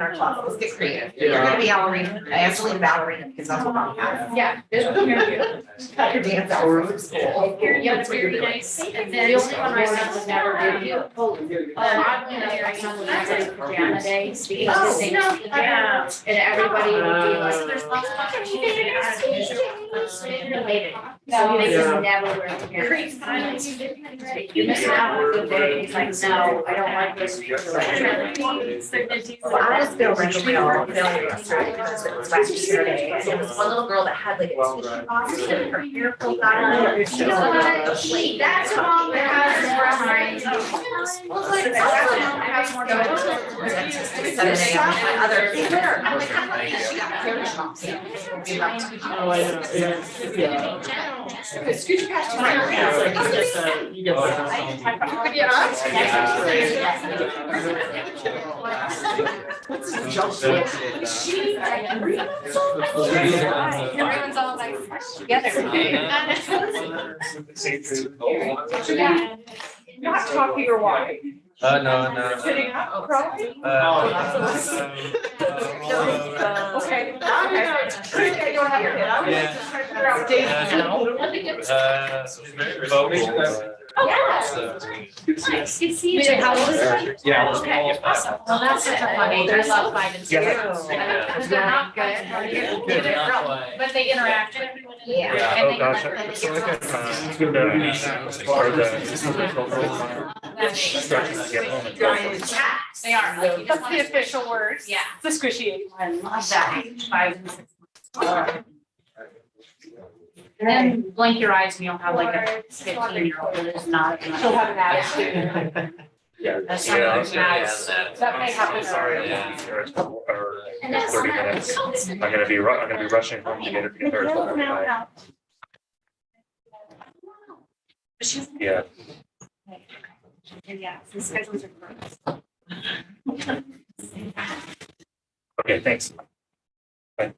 our club. Let's get creative. You're gonna be ballerina. I have to leave ballerina because that's what mommy has. Yeah. Got your dance hours for school. Yeah, it's very nice. And then the only one my son would never do. Oddly enough, my son would never do pajama days because his name is yeah. And everybody would be like, there's lots of other shit. So they would never wear pajama. You're missing out on a good day. He's like, no, I don't like this. Well, I was feeling real frustrated because it was last Saturday. And there was one little girl that had like a tissue box and her hair pulled out. That's mom that has more behind. Well, like, that's mom that has more behind. My other favorite. I'm like, how come she got hair shops? Oh, I know. Yeah. Scoot your past my You get Everyone's all like together. Not talking or walking. No. Sitting up, probably. Okay. Okay, you don't have your head out. Nice to see you. How old is it? Yeah. Okay, awesome. Well, that's such a funny. There's love 5 and 6. Because they're not good. But they interact with everyone. Yeah. Oh, gosh. It's like They are. Like, you just That's want the to- official word. Yeah. The squishy. I love that. 5 and 6. And then blink your eyes and you'll have like a 15-year-old that is not. She'll have an attitude. Yeah. That's something that matters. That may happen. Sorry, Yeah. or 30 minutes. I'm gonna be rushing home to get it together. Yeah. Yeah, the schedules are correct. Okay, thanks. Bye.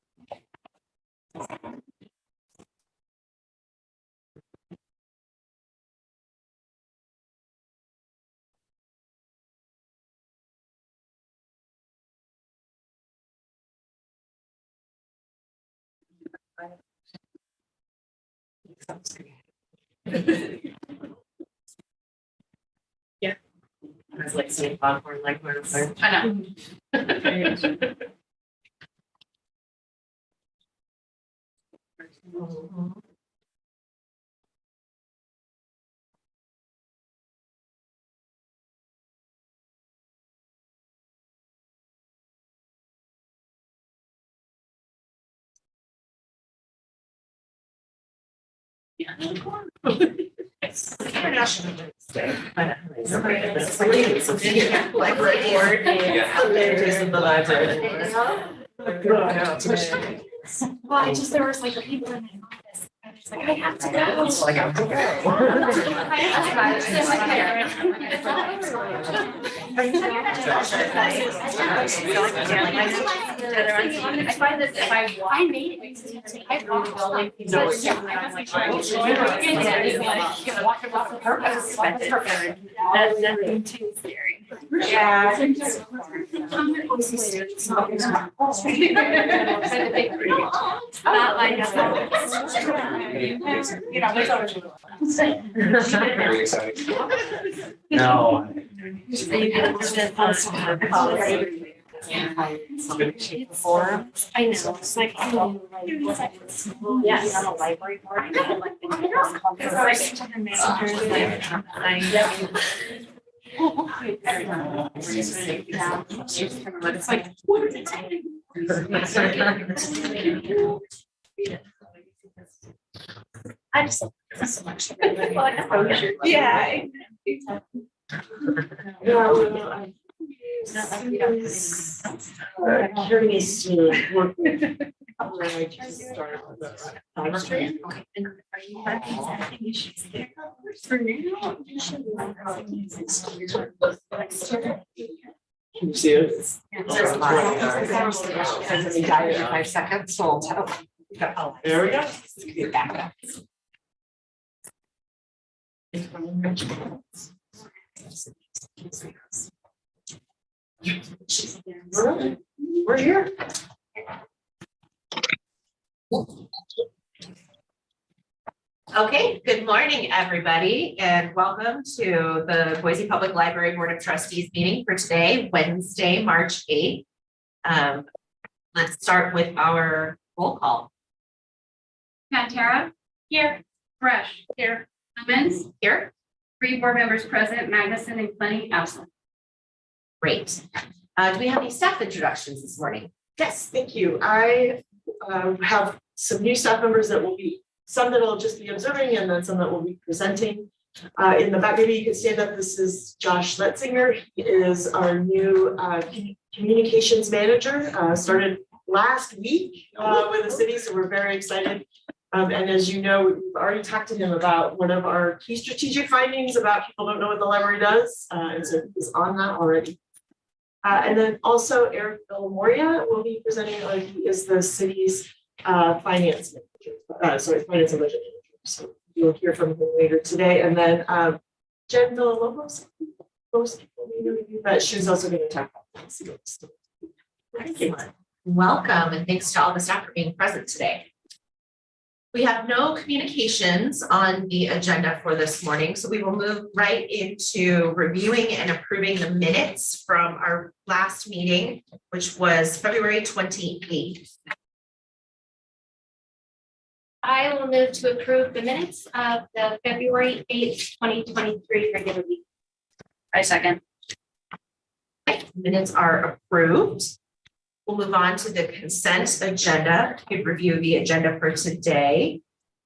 Yeah. I was like saying popcorn, like where to I know. International. Well, I just, there was like people in my office. I was like, I have to go. Like, I have to go. I find that if I made it, I walk well, walk about the purpose. That's nothing too scary. Yeah. Not like You know, there's always. Very exciting. No. Forums. I know, it's like, yes, on a library board. I had like the it's like, what are they saying? I just so much. Yeah. Curious to where I just started. Okay, and are you having issues there? For now, you should be like, Can you see it? Because he died in 5 seconds, so. There we go. Back up. We're here. Okay, good morning, everybody, and welcome to the Boise Public Library Board of Trustees meeting for today, Wednesday, March 8th. Let's start with our roll call. Pantera. Here. Fresh. Here. Clemens. Here. 3 board members present, Magnuson and Plenty absent. Great. Do we have any staff introductions this morning? Yes, thank you. I have some new staff members that will be, some that will just be observing and then some that will be presenting. In the back, maybe you can stand up. This is Josh Letzinger. He is our new communications manager, started last week with the city, so we're very excited. And as you know, we've already talked to him about one of our key strategic findings about people don't know what the library does, and so he's on that already. And then also Eric Moria will be presenting, he is the city's finance manager, finance and budget manager. So you'll hear from him later today. And then Jen Villalobos, most people may know you, but she's also going to talk about this. Excellent. Welcome, and thanks to all the staff for being present today. We have no communications on the agenda for this morning, so we will move right into reviewing and approving the minutes from our last meeting, which was February 28th. I will move to approve the minutes of the February 8th, 2023 regular meeting. I second. Minutes are approved. We'll move on to the consent agenda. You could review the agenda for today,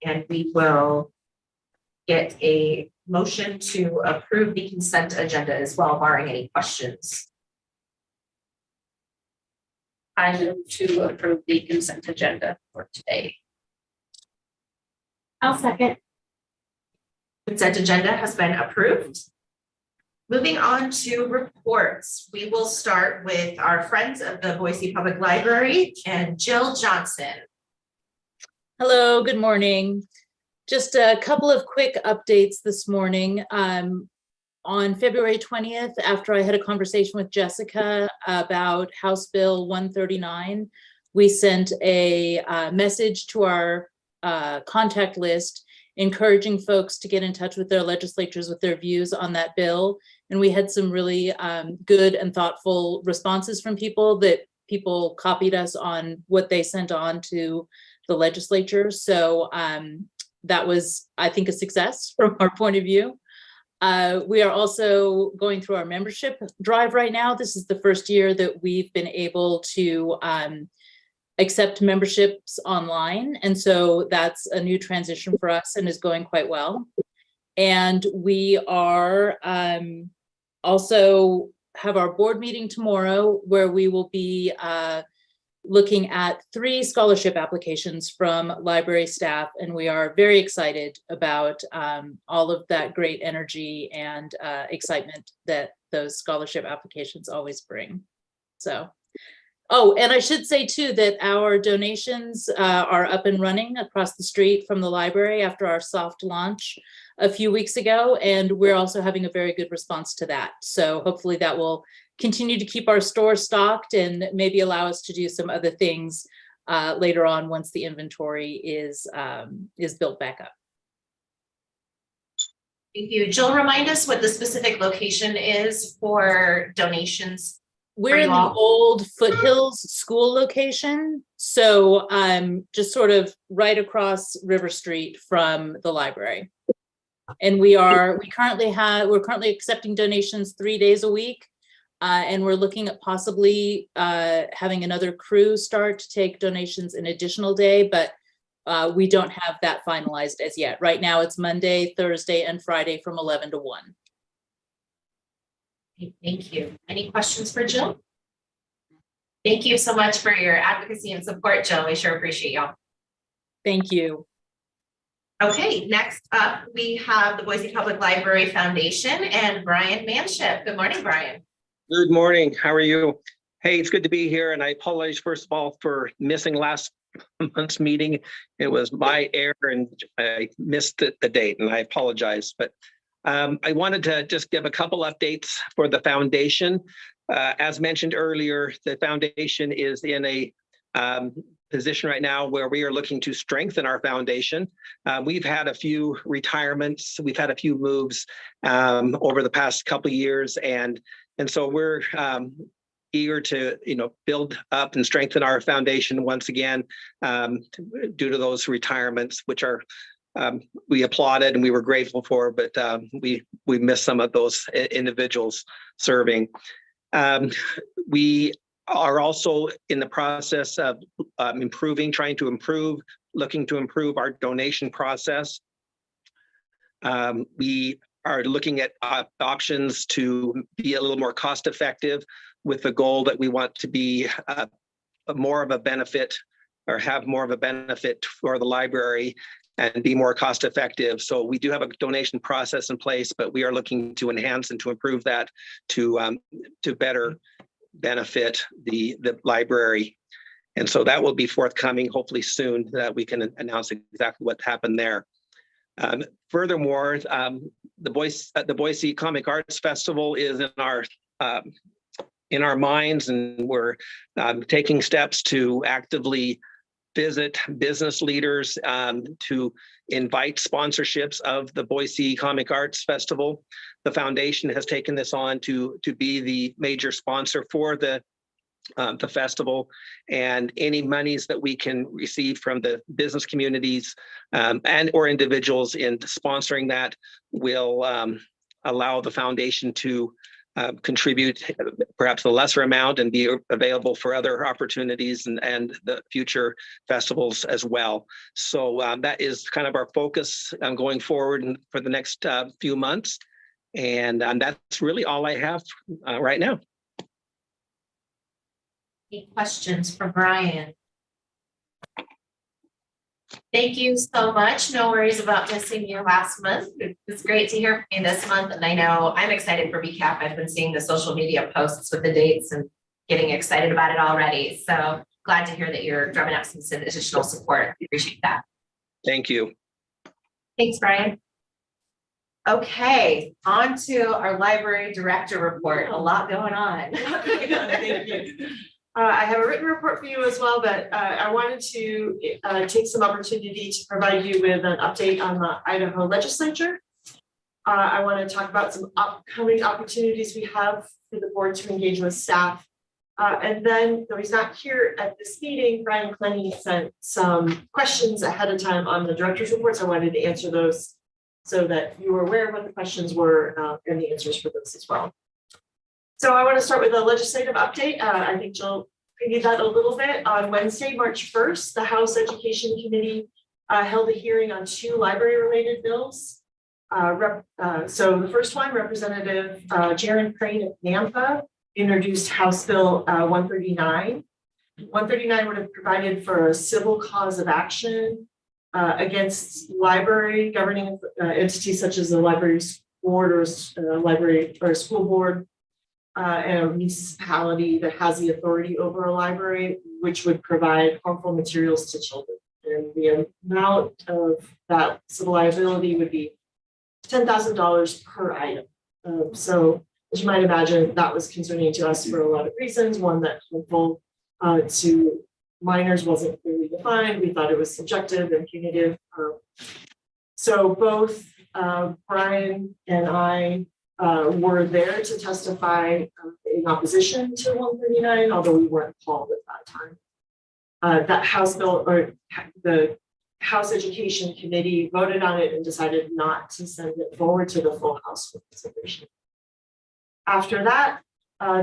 and we will get a motion to approve the consent agenda as well, barring any questions. I move to approve the consent agenda for today. I'll second. Consent agenda has been approved. Moving on to reports, we will start with our friends of the Boise Public Library and Jill Johnson. Hello, good morning. Just a couple of quick updates this morning. On February 20th, after I had a conversation with Jessica about House Bill 139, we sent a message to our contact list encouraging folks to get in touch with their legislatures with their views on that bill. And we had some really good and thoughtful responses from people that people copied us on what they sent on to the legislature. So that was, I think, a success from our point of view. We are also going through our membership drive right now. This is the first year that we've been able to accept memberships online. And so that's a new transition for us and is going quite well. And we are also have our board meeting tomorrow, where we will be looking at 3 scholarship applications from library staff. And we are very excited about all of that great energy and excitement that those scholarship applications always bring. So, oh, and I should say too that our donations are up and running across the street from the library after our soft launch a few weeks ago, and we're also having a very good response to that. So hopefully that will continue to keep our store stocked and maybe allow us to do some other things later on once the inventory is built back up. Thank you. Jill, remind us what the specific location is for donations. We're in the old Foothills school location, so just sort of right across River Street from the library. And we're currently accepting donations 3 days a week, and we're looking at possibly having another crew start to take donations an additional day, but we don't have that finalized as yet. Right now, it's Monday, Thursday, and Friday from 11 to 1. Thank you. Any questions for Jill? Thank you so much for your advocacy and support, Jill. We sure appreciate y'all. Thank you. Okay, next up, we have the Boise Public Library Foundation and Brian Manship. Good morning, Brian. Good morning. How are you? Hey, it's good to be here. And I apologize, first of all, for missing last month's meeting. It was my error and I missed the date, and I apologize. But I wanted to just give a couple updates for the foundation. As mentioned earlier, the foundation is in a position right now where we are looking to strengthen our foundation. We've had a few retirements, we've had a few moves over the past couple of years, and so we're eager to build up and strengthen our foundation once again due to those retirements, which are we applauded and we were grateful for, but we missed some of those individuals serving. We are also in the process of trying to improve, looking to improve our donation process. We are looking at options to be a little more cost effective, with the goal that we want to be more of a benefit, or have more of a benefit for the library and be more cost effective. So we do have a donation process in place, but we are looking to enhance and to improve that to better benefit the library. And so that will be forthcoming hopefully soon, that we can announce exactly what happened there. Furthermore, the Boise Comic Arts Festival is in our minds, and we're taking steps to actively visit business leaders to invite sponsorships of the Boise Comic Arts Festival. The foundation has taken this on to be the major sponsor for the festival, and any monies that we can receive from the business communities and or individuals in sponsoring that will allow the foundation to contribute perhaps a lesser amount and be available for other opportunities and the future festivals as well. So that is kind of our focus going forward and for the next few months. And that's really all I have right now. Any questions for Brian? Thank you so much. No worries about missing you last month. It's great to hear from you this month. And I know I'm excited for BCAP. I've been seeing the social media posts with the dates and getting excited about it already. So glad to hear that you're drumming up some additional support. I appreciate that. Thank you. Thanks, Brian. Okay, on to our library director report. A lot going on. Thank you. I have a written report for you as well, but I wanted to take some opportunity to provide you with an update on the Idaho legislature. I want to talk about some upcoming opportunities we have for the board to engage with staff. And then, though he's not here at this meeting, Brian Clenny sent some questions ahead of time on the director's reports. I wanted to answer those so that you were aware of what the questions were and the answers for those as well. So I want to start with a legislative update. I think Jill previewed that a little bit. On Wednesday, March 1st, the House Education Committee held a hearing on 2 library-related bills. So the first one, Representative Jaron Crane of Nampa introduced House Bill 139. 139 would have provided for a civil cause of action against library governing entities such as the library board or library or school board. And a municipality that has the authority over a library, which would provide harmful materials to children. And the amount of that civil liability would be $10,000 per item. So as you might imagine, that was concerning to us for a lot of reasons. One, that harmful to minors wasn't clearly defined. We thought it was subjective and punitive. So both Brian and I were there to testify in opposition to 139, although we weren't called at that time. That House bill, or the House Education Committee, voted on it and decided not to send it forward to the full House for consideration. After that,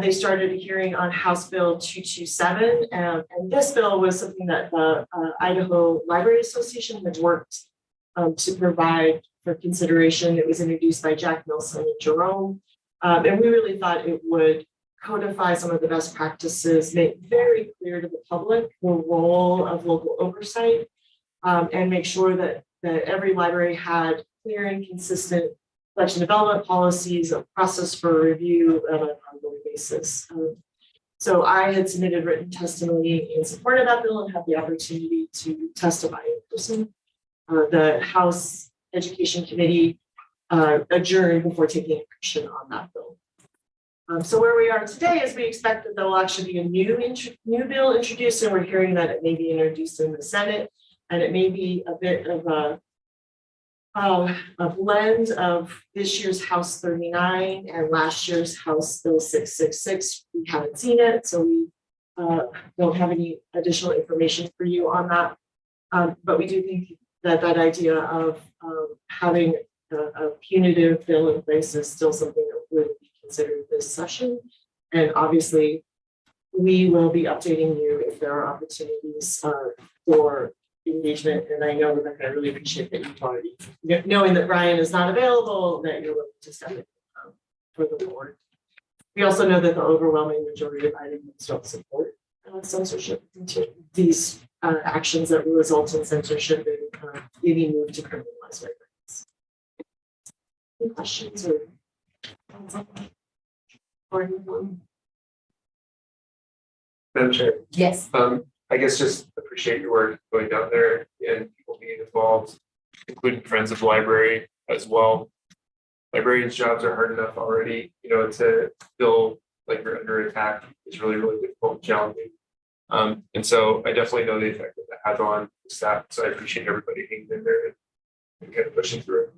they started a hearing on House Bill 227, and this bill was something that the Idaho Library Association had worked to provide for consideration. It was introduced by Jack Nelson and Jerome, and we really thought it would codify some of the best practices, make very clear to the public the role of local oversight, and make sure that every library had clear and consistent collection development policies, a process for review on an ongoing basis. So I had submitted written testimony in support of that bill and had the opportunity to testify in person. The House Education Committee adjourned before taking action on that bill. So where we are today is we expect that there will actually be a new bill introduced, and we're hearing that it may be introduced in the Senate, and it may be a bit of a blend of this year's House 39 and last year's House Bill 666. We haven't seen it, so we don't have any additional information for you on that. But we do think that that idea of having a punitive bill in place is still something that would be considered this session. And obviously, we will be updating you if there are opportunities for engagement. And I know that I really appreciate that you've already, knowing that Brian is not available, that you're willing to step in for the board. We also know that the overwhelming majority of items don't support censorship. These actions that will result in censorship and any move to criminalize rights. Any questions or anyone? Madam Chair, Yes. I guess just appreciate your work going down there and people being involved, including Friends of the Library as well. Librarians' jobs are hard enough already, to feel like you're under attack is really, really difficult and challenging. And so I definitely know the effect that that has on staff. So I appreciate everybody hanging in there and kind of pushing through.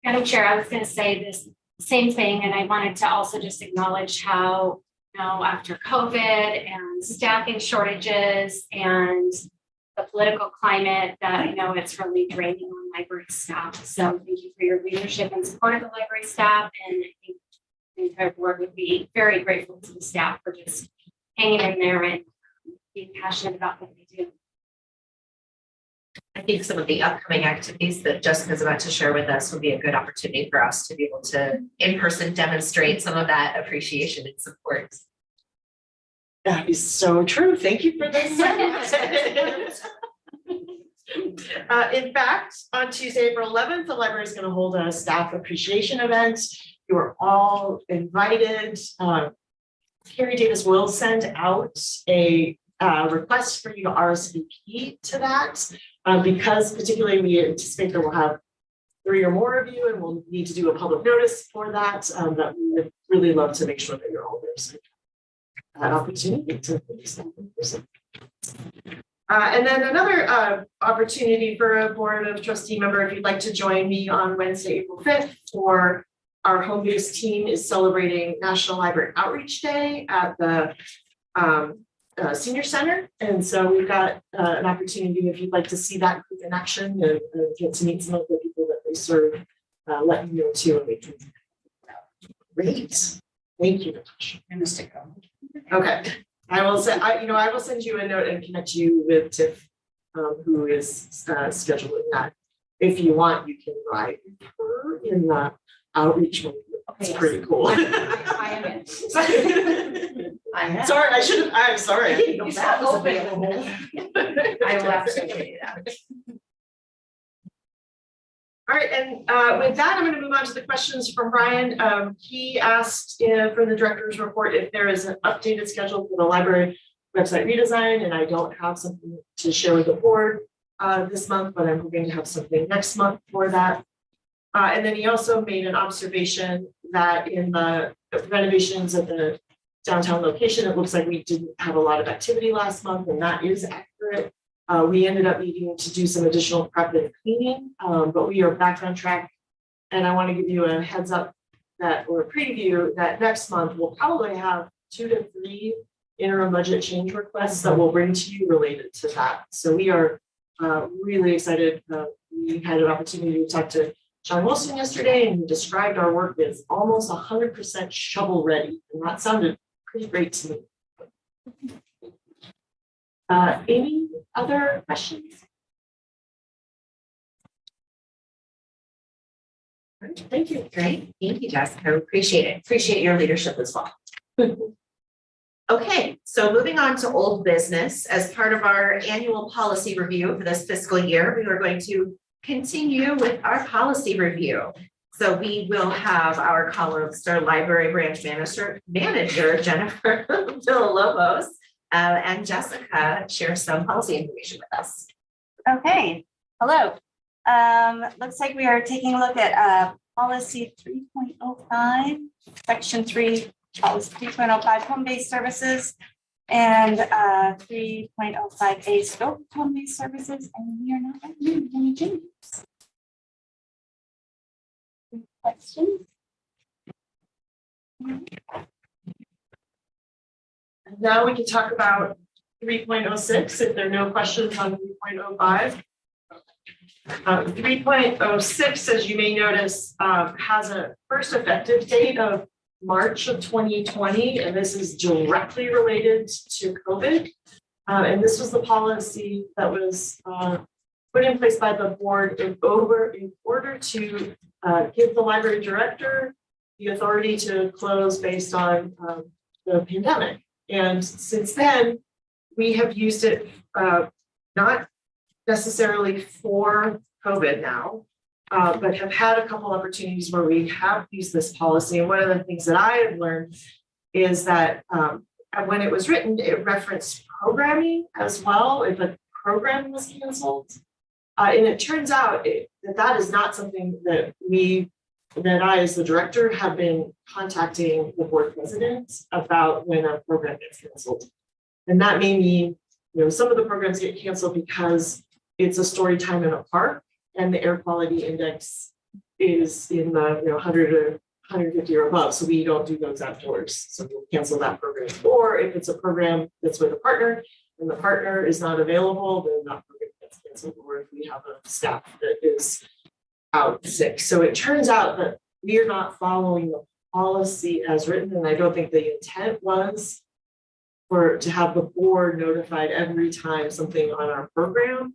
Madam Chair, I was going to say this same thing, and I wanted to also just acknowledge how, after COVID and staffing shortages and the political climate, that I know it's really draining on library staff. So thank you for your leadership and support of the library staff, and I think the entire board would be very grateful to the staff for just hanging in there and being passionate about what they do. I think some of the upcoming activities that Jessica's about to share with us will be a good opportunity for us to be able to in person demonstrate some of that appreciation and support. That is so true. Thank you for this. In fact, on Tuesday, April 11th, the library is going to hold a staff appreciation event. You are all invited. Carrie Davis will send out a request for you to RSVP to that. Because particularly we anticipate that we'll have 3 or more of you, and we'll need to do a public notice for that. But we would really love to make sure that you're all there. So that opportunity to and then another opportunity for a board of trustee member, if you'd like to join me on Wednesday, April 5th, for our home-based team is celebrating National Library Outreach Day at the Senior Center. And so we've got an opportunity, if you'd like to see that group in action and get to meet some of the people that they serve, let me know too. And we can. Great. Thank you, Natasha. Okay. I will send you a note and connect you with Tiff, who is scheduling that. If you want, you can ride her in the outreach movie. It's pretty cool. I am in. Sorry, I'm sorry. I didn't know that was available. I will absolutely do that. All right, and with that, I'm going to move on to the questions from Brian. He asked for the director's report if there is an updated schedule for the library website redesign, and I don't have something to share with the board this month, but I'm hoping to have something next month for that. And then he also made an observation that in the renovations of the downtown location, it looks like we didn't have a lot of activity last month, and that is accurate. We ended up needing to do some additional prep and cleaning, but we are back on track. And I want to give you a heads up that, or a preview, that next month we'll probably have 2 to 3 interim budget change requests that we'll bring to you related to that. So we are really excited. We had an opportunity to talk to John Wilson yesterday, and he described our work as almost 100% shovel ready, and that sounded pretty great to me. Any other questions? Thank you. Great. Thank you, Jessica. Appreciate it. Appreciate your leadership as well. Okay, so moving on to old business. As part of our annual policy review for this fiscal year, we are going to continue with our policy review. So we will have our columnist, our library branch manager Jennifer Villalobos, and Jessica share some policy information with us. Okay, hello. Looks like we are taking a look at policy 3.05, section 3, policy 3.05, home-based services, and 3.05A, scope of home-based services, and we are not recommending any changes. Any questions? Now we can talk about 3.06, if there are no questions on 3.05. 3.06, as you may notice, has a first effective date of March of 2020, and this is directly related to COVID. And this was the policy that was put in place by the board in order to give the library director the authority to close based on the pandemic. And since then, we have used it not necessarily for COVID now, but have had a couple opportunities where we have used this policy. And one of the things that I have learned is that when it was written, it referenced programming as well, if a program was canceled. And it turns out that is not something that I, as the director, have been contacting the board president about when a program gets canceled. And that may mean, some of the programs get canceled because it's a story time in a park and the air quality index is in the 100 or 150 or above. So we don't do those outdoors. So we'll cancel that program. Or if it's a program that's with a partner and the partner is not available, then that program gets canceled. Or if we have a staff that is out sick. So it turns out that we are not following the policy as written. And I don't think the intent was to have the board notified every time something on our program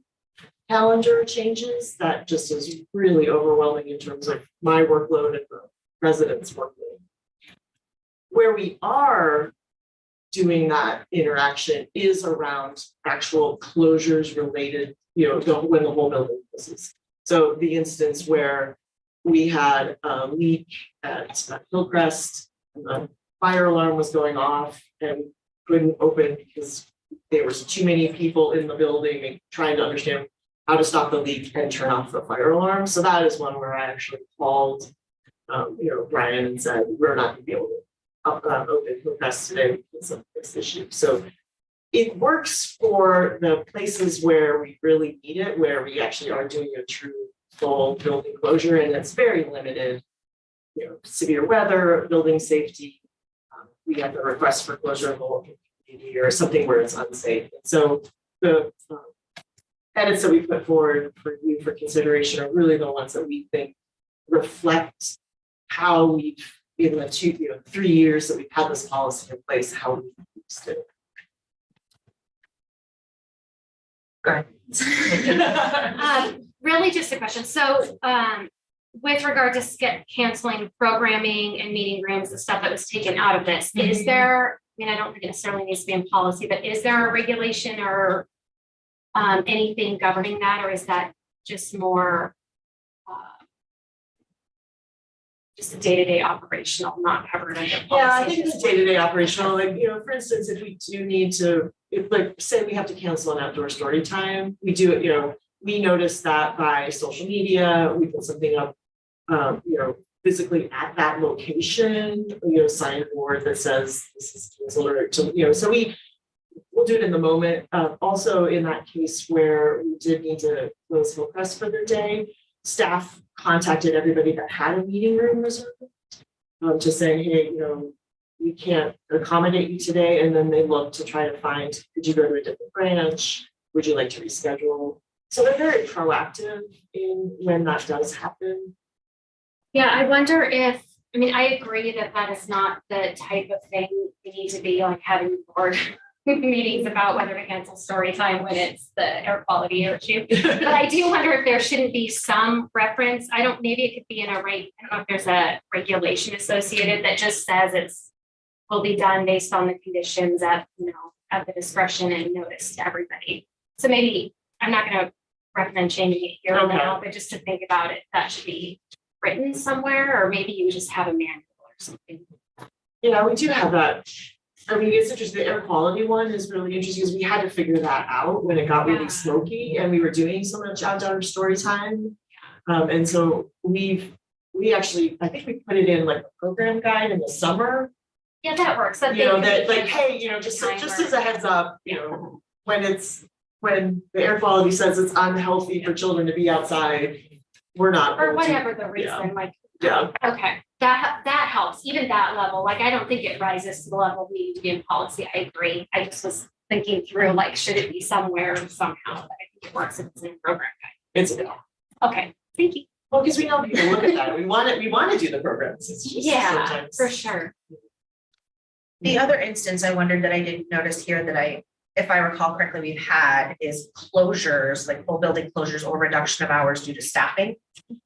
calendar changes. That just is really overwhelming in terms of my workload and the president's workload. Where we are doing that interaction is around actual closures related, when the whole building closes. So the instance where we had a leak at Hillcrest, and the fire alarm was going off and couldn't open because there was too many people in the building and trying to understand how to stop the leak and turn off the fire alarm. So that is one where I actually called, Brian and said, we're not going to be able to open Hillcrest today because of this issue. So it works for the places where we really need it, where we actually are doing a true full building closure, and it's very limited, severe weather, building safety. We have the request for closure of the local community or something where it's unsafe. And so the edits that we put forward for you for consideration are really the ones that we think reflect how we've, in the 3 years that we've had this policy in place, how we've used it. Really just a question. So with regard to canceling programming and meeting rooms, the stuff that was taken out of this, is there, I don't think it necessarily needs to be in policy, but is there a regulation or anything governing that, or is that just more just a day-to-day operational, not covered under policy? Yeah, I think it's day-to-day operational. Like, for instance, if we do need to, say we have to cancel an outdoor story time, we do it, we notice that by social media, we put something up, physically at that location, signboard that says this is canceled, or so we'll do it in the moment. Also, in that case where we did need to close Hillcrest for the day, staff contacted everybody that had a meeting room reserved to say, hey, we can't accommodate you today. And then they look to try to find, could you go to a different branch? Would you like to reschedule? So they're very proactive in when that does happen. Yeah, I wonder if, I agree that is not the type of thing we need to be like having board meetings about whether to cancel story time when it's the air quality issue. But I do wonder if there shouldn't be some reference. Maybe it could be in I don't know if there's a regulation associated that just says will be done based on the conditions at the discretion and notice to everybody. So maybe I'm not going to recommend changing it here and now, but just to think about it, that should be written somewhere, or maybe you just have a manual or something. Yeah, we do have that. It's interesting. The air quality one is really interesting because we had to figure that out when it got really smoky and we were doing so much outdoor story time. And so we've we actually, I think we put it in like a program guide in the summer. Yeah, that works. That You know, they- that like, hey, you know, just as a heads up, you know, when the air quality says it's unhealthy for children to be outside, we're not. Or going to- whatever the reason, like, Yeah, okay, that helps, even that level, like, I don't think it rises to the level we need to be in policy, I agree. I just was thinking through, like, should it be somewhere somehow, but I think it works if it's in a program it's, guide. Okay, thank you. well, because we know people look at that, we want to do the programs, it's just Yeah, sometimes. for sure. The other instance I wondered that I didn't notice here that if I recall correctly, we've had is closures, like full building closures or reduction of hours due to staffing,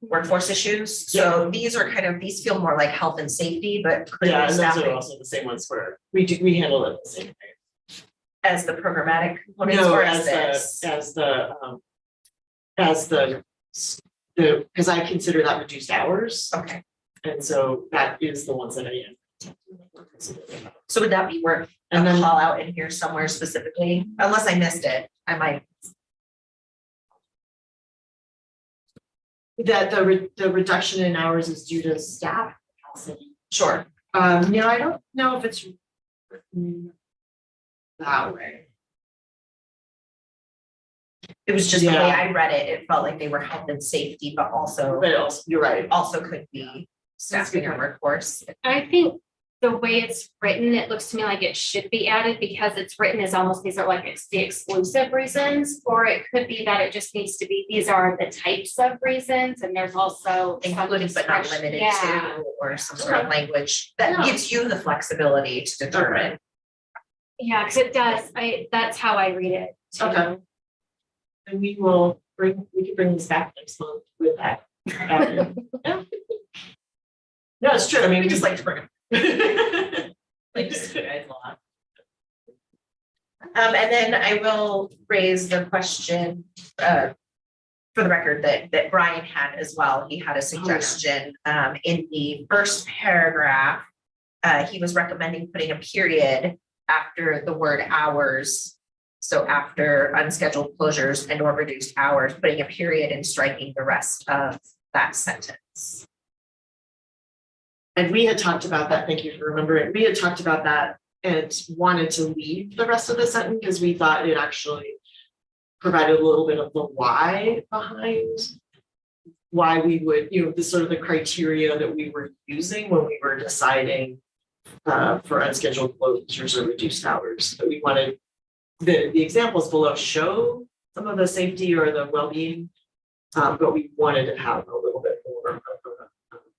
workforce issues. So these these feel more like health and safety, but could Yeah, be and those are staffing also the same ones where we handle it the same way. as the programmatic components No, or as this. the, because I consider that reduced hours, Okay, and so that is the ones that I am. so would that be worth a And then- call out in here somewhere specifically? Unless I missed it, I might. That the reduction in hours is due to staff capacity. Sure. No, I don't know if it's written that way. It was just the way Yeah. I read it, it felt like they were health and safety, but also You're right. also could be staffing or workforce. I think the way it's written, it looks to me like it should be added because it's written as almost these are like it's the exclusive reasons, or it could be that it just needs to be, these are the types of reasons, and there's also some Included but not discretion. limited Yeah. to, or some sort of language that No. gives you the flexibility to determine. Yeah, because it does, that's how I read it. too. Okay. And we can bring this back next month with that. Yeah. No, it's true, I mean, We just like to bring it. Like, And then I will raise the question, for the record that Brian had as well. He had a suggestion, in the first paragraph. He was recommending putting a period after the word hours. So after unscheduled closures and or reduced hours, putting a period and striking the rest of that sentence. And we had talked about that, thank you for remembering, we had talked about that and wanted to leave the rest of the sentence because we thought it actually provided a little bit of the why behind why we would, the sort of the criteria that we were using when we were deciding for unscheduled closures or reduced hours, that we wanted the examples below show some of the safety or the well-being, but we wanted to have a little bit more of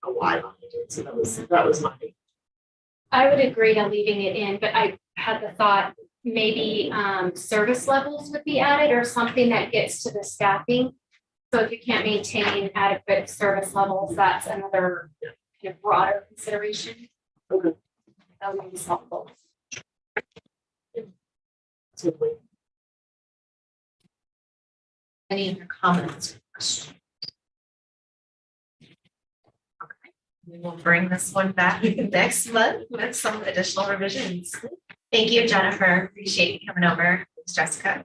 a why behind it. So that was my. I would agree to leaving it in, but I had the thought maybe service levels would be added or something that gets to the staffing. So if you can't maintain adequate service levels, that's another kind of broader consideration. Okay. That would be helpful. Absolutely. Any other comments or questions? Okay, we will bring this one back next month with some additional revisions. Thank you, Jennifer. Appreciate you coming over. Thanks, Jessica.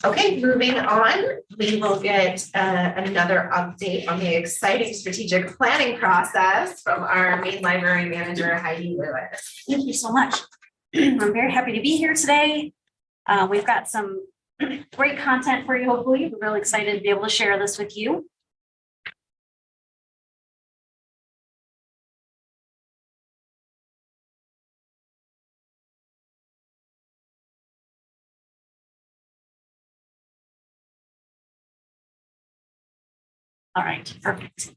Okay, moving on, we will get another update on the exciting strategic planning process from our main library manager, Heidi Lewis. Thank you so much. I'm very happy to be here today. We've got some great content for you, hopefully. We're really excited to be able to share this with you. All right, perfect.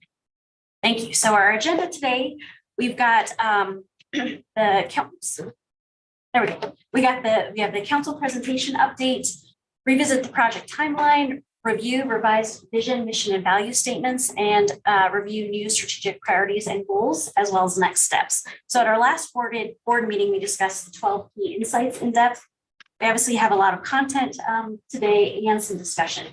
Thank you. So our agenda today, we've got the council. There we go. We have the council presentation update, revisit the project timeline, review revised vision, mission, and value statements, and review new strategic priorities and goals, as well as next steps. So at our last board meeting, we discussed the 12 key insights in depth. We obviously have a lot of content today and some discussion.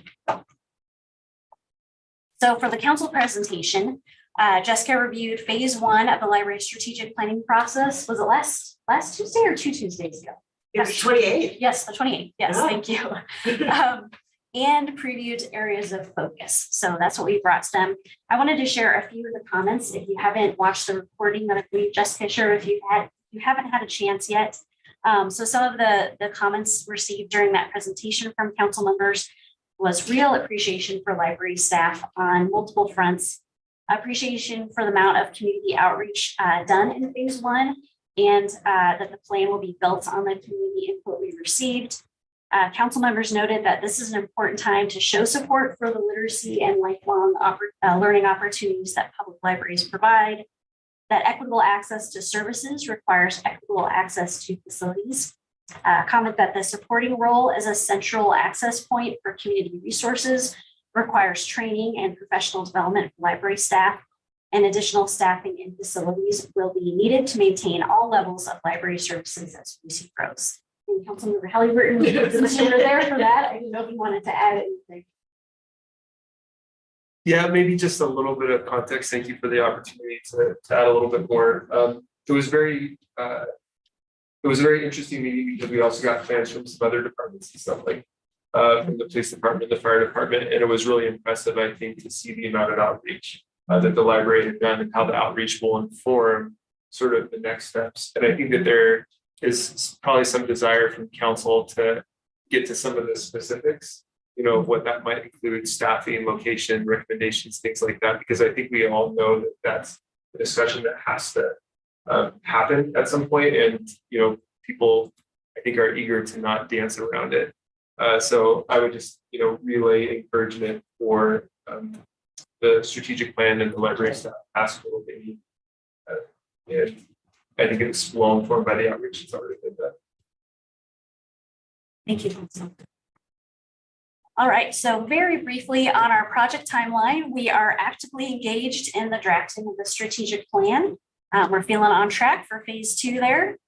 So for the council presentation, Jessica reviewed phase 1 of the library strategic planning process. Was it last Tuesday or 2 Tuesdays ago? It's 28. Yes, the 28th. Yes, Yeah. thank you. and previewed areas of focus. So that's what we brought to them. I wanted to share a few of the comments. If you haven't watched the recording that I believe Jessica shared, if you haven't had a chance yet. So some of the comments received during that presentation from council members was real appreciation for library staff on multiple fronts, appreciation for the amount of community outreach done in phase one, and that the plan will be built on the community input we received. Council members noted that this is an important time to show support for the literacy and lifelong learning opportunities that public libraries provide, that equitable access to services requires equitable access to facilities. Comment that the supporting role as a central access point for community resources requires training and professional development for library staff, and additional staffing in facilities will be needed to maintain all levels of library services as Boise grows. And Councilmember Halliburton was there for that. I didn't know if you wanted to add anything. Yeah, maybe just a little bit of context. Thank you for the opportunity to add a little bit more. It was a very interesting meeting because we also got plans from some other departments and stuff like from the police department, the fire department, and it was really impressive, I think, to see the amount of outreach that the library had done and how the outreach will inform sort of the next steps. And I think that there is probably some desire from council to get to some of the specifics, you know, what that might include, staffing, location, recommendations, things like that, because I think we all know that that's a discussion that has to happen at some point, and you know, people I think are eager to not dance around it. So I would just, you know, relay encouragement for the strategic plan and the library staff ask for what they need. And I think it's well informed by the outreach that's already been done. Thank you. All right, so very briefly on our project timeline, we are actively engaged in the drafting of the strategic plan. We're feeling on track for phase 2 there.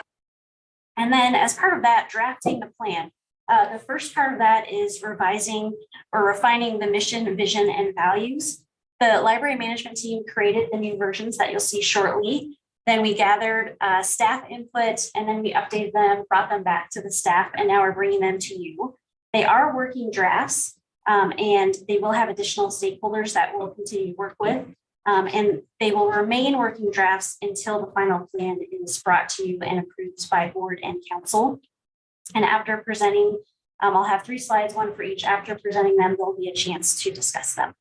And then as part of that, drafting the plan. The first part of that is revising or refining the mission, vision, and values. The library management team created the new versions that you'll see shortly. Then we gathered staff input, and then we updated them, brought them back to the staff, and now we're bringing them to you. They are working drafts, and they will have additional stakeholders that we'll continue to work with. And they will remain working drafts until the final plan is brought to you and approved by board and council. And after presenting, I'll have 3 slides, one for each. After presenting them, there'll be a chance to discuss them.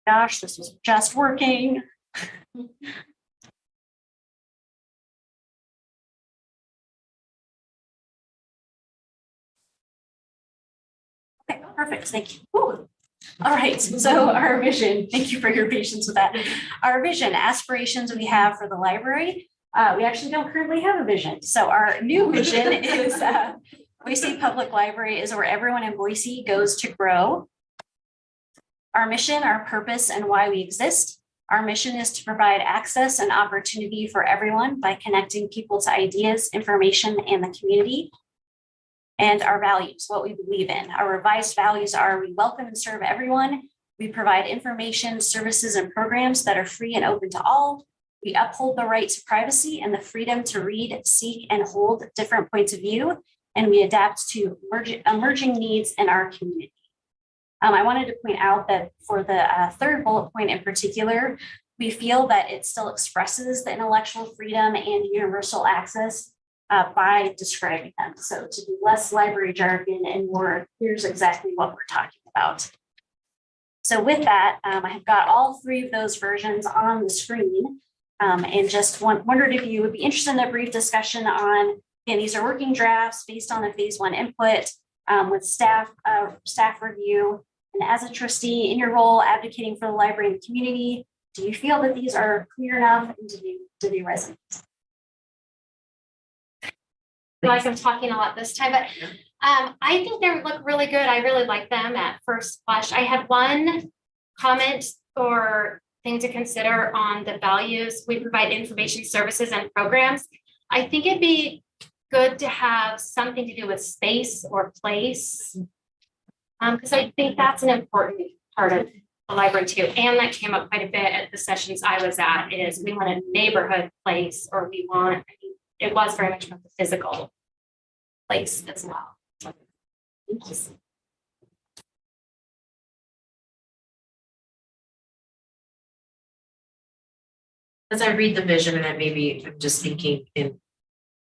Gosh, this was just working. Okay, perfect, thank you. Ooh. All right, so our vision, thank you for your patience with that. Our vision, aspirations we have for the library. We actually don't currently have a vision. So our new vision is Boise Public Library is where everyone in Boise goes to grow. Our mission, our purpose, and why we exist. Our mission is to provide access and opportunity for everyone by connecting people to ideas, information, and the community. And our values, what we believe in. Our revised values are: we welcome and serve everyone. We provide information, services, and programs that are free and open to all. We uphold the right to privacy and the freedom to read, seek, and hold different points of view. And we adapt to emerging needs in our community. I wanted to point out that for the third bullet point in particular, we feel that it still expresses the intellectual freedom and universal access by describing them. So to do less library jargon and more, here's exactly what we're talking about. So with that, I have got all 3 of those versions on the screen, and just wondered if you would be interested in a brief discussion on, again, these are working drafts based on the phase 1 input with staff review. And as a trustee in your role advocating for the library and the community, do you feel that these are clear enough, and do they resonate? I feel like I'm talking a lot this time, but I think they look really good. I really like them at first blush. I had one comment or thing to consider on the values. We provide information, services, and programs. I think it'd be good to have something to do with space or place, because I think that's an important part of the library too. And that came up quite a bit at the sessions I was at, is we want a neighborhood place, or we want, it was very much about the physical place as well. Thank you. As I read the vision, and maybe I'm just thinking in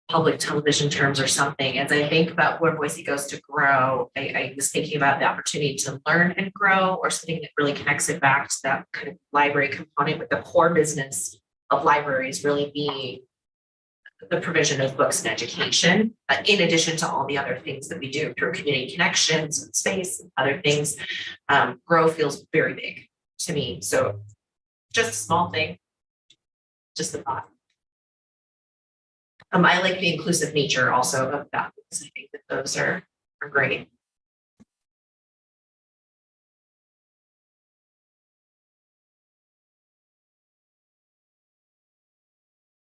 public television terms or something, as I think about where Boise goes to grow, I was thinking about the opportunity to learn and grow, or something that really connects it back to that kind of library component, with the core business of libraries really being the provision of books and education, in addition to all the other things that we do through community connections and space and other things. Grow feels very big to me. So just a small thing, just a thought. I like the inclusive nature also of that, because I think that those are great.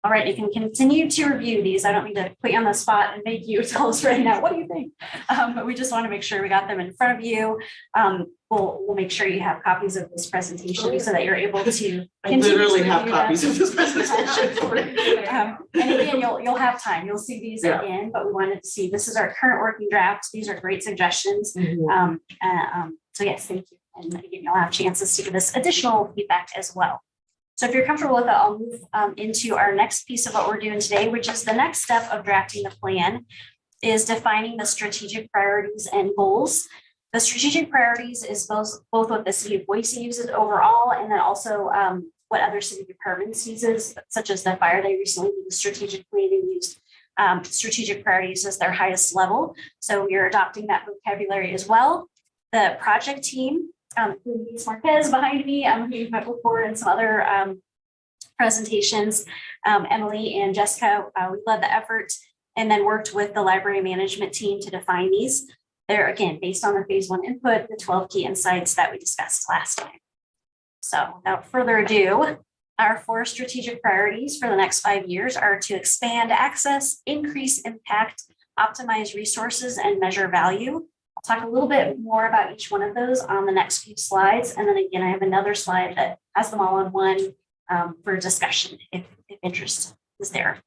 All right, you can continue to review these. I don't mean to put you on the spot and make you tell us right now, what do you think? But we just want to make sure we got them in front of you. We'll make sure you have copies of this presentation so that you're able to. I literally have review copies them. of this presentation. And again, you'll have time. You'll see these Yeah. again, but we wanted to see, this is our current working draft. These are great suggestions. Mhm. So yes, thank you. And again, you'll have chances to give us additional feedback as well. So if you're comfortable with it, I'll move into our next piece of what we're doing today, which is the next step of drafting the plan, is defining the strategic priorities and goals. The strategic priorities is both what the city of Boise uses overall, and then also what other city departments uses, such as the fire. They recently did the strategic planning, used strategic priorities as their highest level. So you're adopting that vocabulary as well. The project team, Luis Marquez behind me, who you've met before in some other presentations, Emily and Jessica, we led the effort and then worked with the library management team to define these. They're again based on the phase 1 input, the 12 key insights that we discussed last time. So without further ado, our 4 strategic priorities for the next 5 years are to expand access, increase impact, optimize resources, and measure value. I'll talk a little bit more about each one of those on the next few slides. And then again, I have another slide that has them all in one for discussion if interest is there.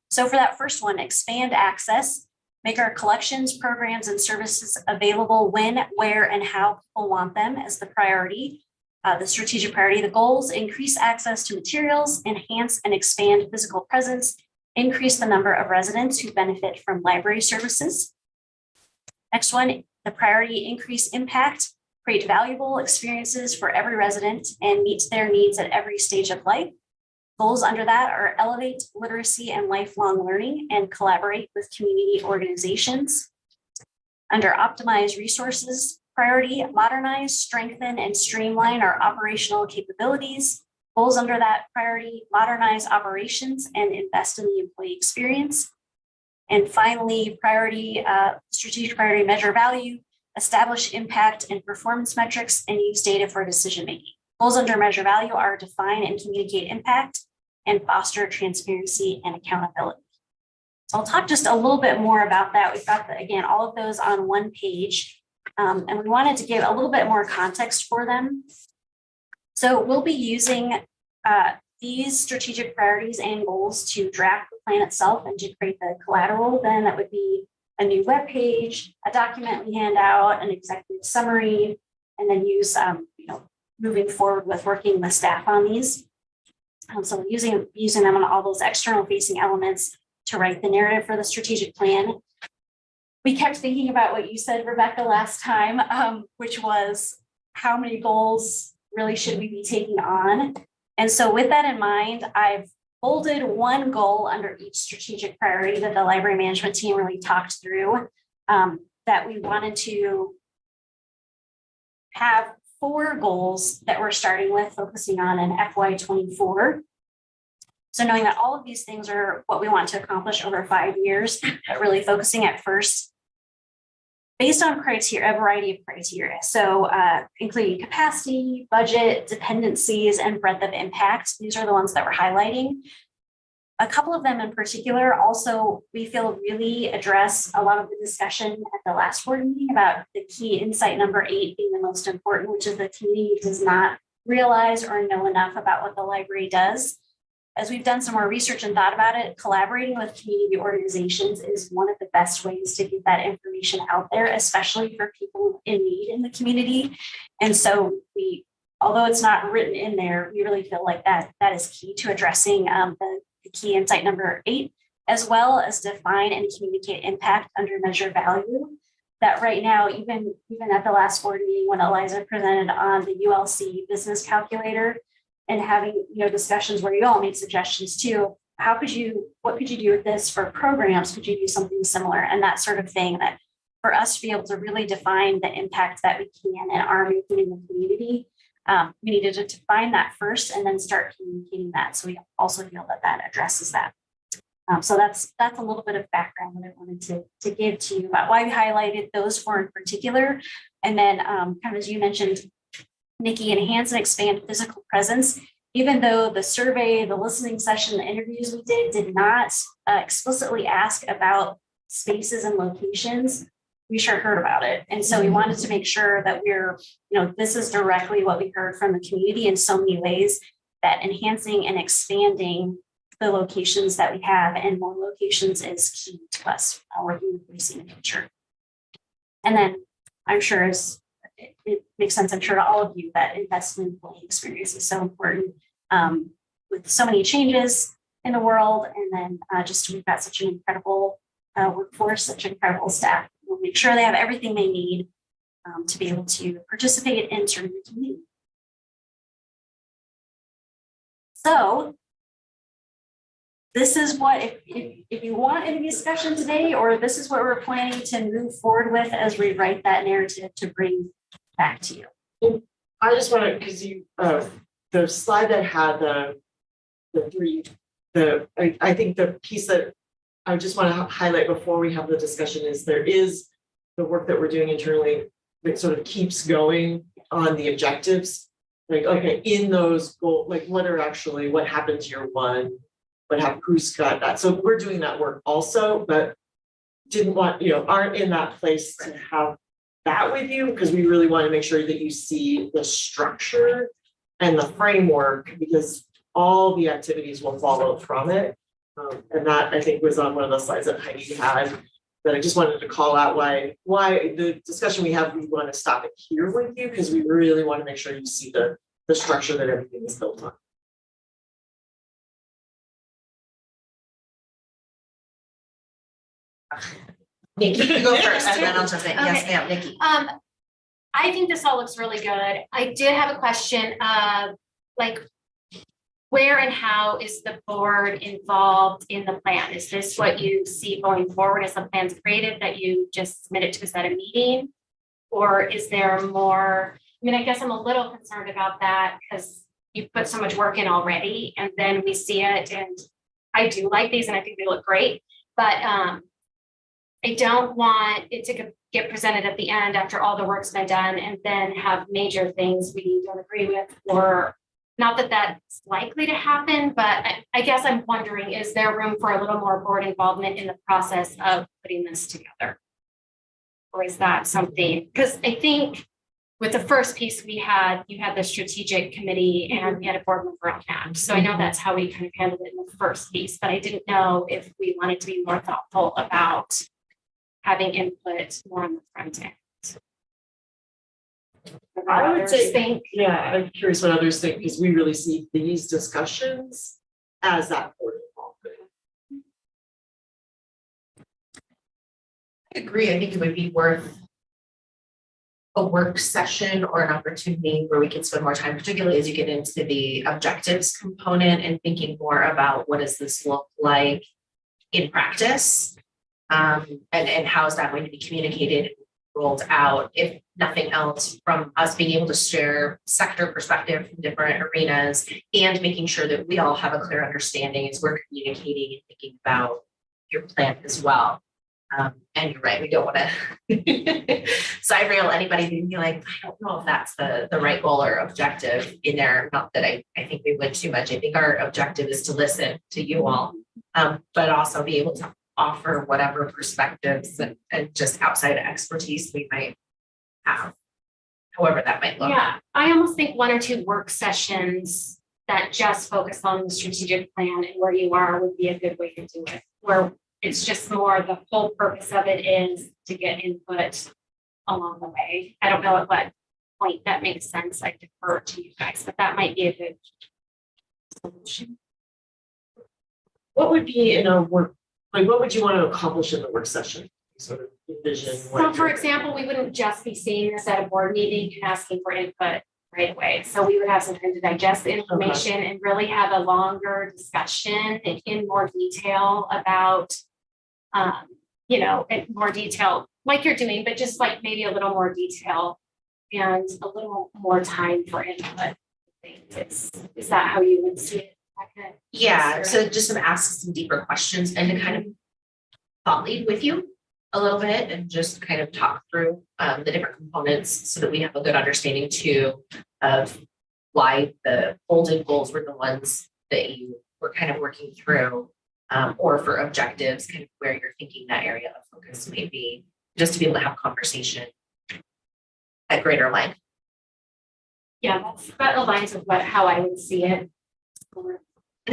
So for that first one, expand access, make our collections, programs, and services available when, where, and how people want them as the priority. The strategic priority, the goals: increase access to materials, enhance and expand physical presence, increase the number of residents who benefit from library services. Next one, the priority: increase impact, create valuable experiences for every resident, and meet their needs at every stage of life. Goals under that are elevate literacy and lifelong learning and collaborate with community organizations. Under optimize resources, priority: modernize, strengthen, and streamline our operational capabilities. Goals under that priority: modernize operations and invest in the employee experience. And finally, priority, strategic priority: measure value, establish impact and performance metrics, and use data for decision-making. Goals under measure value are define and communicate impact and foster transparency and accountability. So I'll talk just a little bit more about that. We've got, again, all of those on one page, and we wanted to give a little bit more context for them. So we'll be using these strategic priorities and goals to draft the plan itself and to create the collateral. Then that would be a new web page, a document we hand out, an executive summary, and then use, moving forward with working with staff on these. So we're using them on all those external facing elements to write the narrative for the strategic plan. We kept thinking about what you said, Rebecca, last time, which was how many goals really should we be taking on? And so with that in mind, I've bolded one goal under each strategic priority that the library management team really talked through, that we wanted to have 4 goals that we're starting with, focusing on in FY24. So knowing that all of these things are what we want to accomplish over 5 years, but really focusing at first based on criteria, a variety of criteria. So including capacity, budget, dependencies, and breadth of impact. These are the ones that we're highlighting. A couple of them in particular also, we feel really address a lot of the discussion at the last board meeting about the key insight number 8 being the most important, which is the community does not realize or know enough about what the library does. as we've done some more research and thought about it, collaborating with community organizations is one of the best ways to get that information out there, especially for people in need in the community. And so although it's not written in there, we really feel like that is key to addressing the key insight number 8, as well as define and communicate impact under measure value. That right now, even at the last board meeting when Eliza presented on the ULC business calculator and having discussions where you all made suggestions too, what could you do with this for programs? Could you do something similar and that sort of thing, that for us to be able to really define the impact that we can and are making in the community, we needed to define that first and then start communicating that. So we also feel that addresses that. So that's a little bit of background that I wanted to give to you about why we highlighted those 4 in particular. And then kind of as you mentioned, Nikki, enhance and expand physical presence. Even though the survey, the listening session, the interviews we did not explicitly ask about spaces and locations, we sure heard about it. And so we wanted to make sure that this is directly what we heard from the community in so many ways, that enhancing and expanding the locations that we have and more locations is key to us working with Boise in the future. And then I'm sure it makes sense, I'm sure to all of you, that investment in employee experience is so important with so many changes in the world. And then we've got such an incredible workforce, such incredible staff. We'll make sure they have everything they need to be able to participate in serving the community. So this is what, if you want any discussion today, or this is what we're planning to move forward with as we write that narrative to bring back to you. I just want to, because the slide that had I think the piece that I just want to highlight before we have the discussion is there is the work that we're doing internally that sort of keeps going on the objectives. Like, okay, in those goals, like what happens year 1, who's got that. So we're doing that work also, but aren't in that place to have that with you, because we really want to make sure that you see the structure and the framework, because all the activities will follow from it. And that I think was on one of the slides that Heidi had, that I just wanted to call out why the discussion we have, we want to stop it here with you, because we really want to make sure you see the structure that everything is built on. Nikki, you go first, and then I'll jump in. Yes, Okay. ma'am, Nikki. I think this all looks really good. I did have a question of where and how is the board involved in the plan? Is this what you see going forward as the plan's created, that you just submit it to us at a meeting? Or is there more? I mean, I guess I'm a little concerned about that because you put so much work in already, and then we see it, and I do like these and I think they look great, but I don't want it to get presented at the end after all the work's been done and then have major things we don't agree with, or not that that's likely to happen, but I guess I'm wondering, is there room for a little more board involvement in the process of putting this together? Or is that something, because I think with the first piece you had the strategic committee and we had a board member on that. So I know that's how we kind of handled it in the first piece, but I didn't know if we wanted to be more thoughtful about having input more on the front end. I would say, yeah, I'm curious what others think, because we really see these discussions as that board involvement. I agree. I think it would be worth a work session or an opportunity where we can spend more time, particularly as you get into the objectives component and thinking more about what does this look like in practice, and how is that going to be communicated, rolled out, if nothing else, from us being able to share sector perspective from different arenas and making sure that we all have a clear understanding as we're communicating and thinking about your plan as well. And you're right, we don't want to side rail anybody being like, I don't know if that's the right goal or objective in there. Not that I think we would too much. I think our objective is to listen to you all, but also be able to offer whatever perspectives and just outside expertise we might have, however that might look. Yeah, I almost think 1 or 2 work sessions that just focus on the strategic plan and where you are would be a good way to do it. Where it's just more, the whole purpose of it is to get input along the way. I don't know at what point that makes sense. I defer to you guys, but that might be a good solution. What would be in a work, like, what would you want to accomplish in the work session? Sort of envision. So for example, we wouldn't just be seeing this at a board meeting and asking for input right away. So we would have some time to digest the information and really have a longer discussion in more detail about, you know, in more detail, like you're doing, but just like maybe a little more detail and a little more time for input. Is that how you would see it? Yeah, so just some ask some deeper questions and to kind of thought lead with you a little bit and just kind of talk through the different components so that we have a good understanding too of why the bolded goals were the ones that you were kind of working through, or for objectives, kind of where you're thinking that area of focus may be, just to be able to have conversation at greater length. Yeah, that aligns with how I would see it. And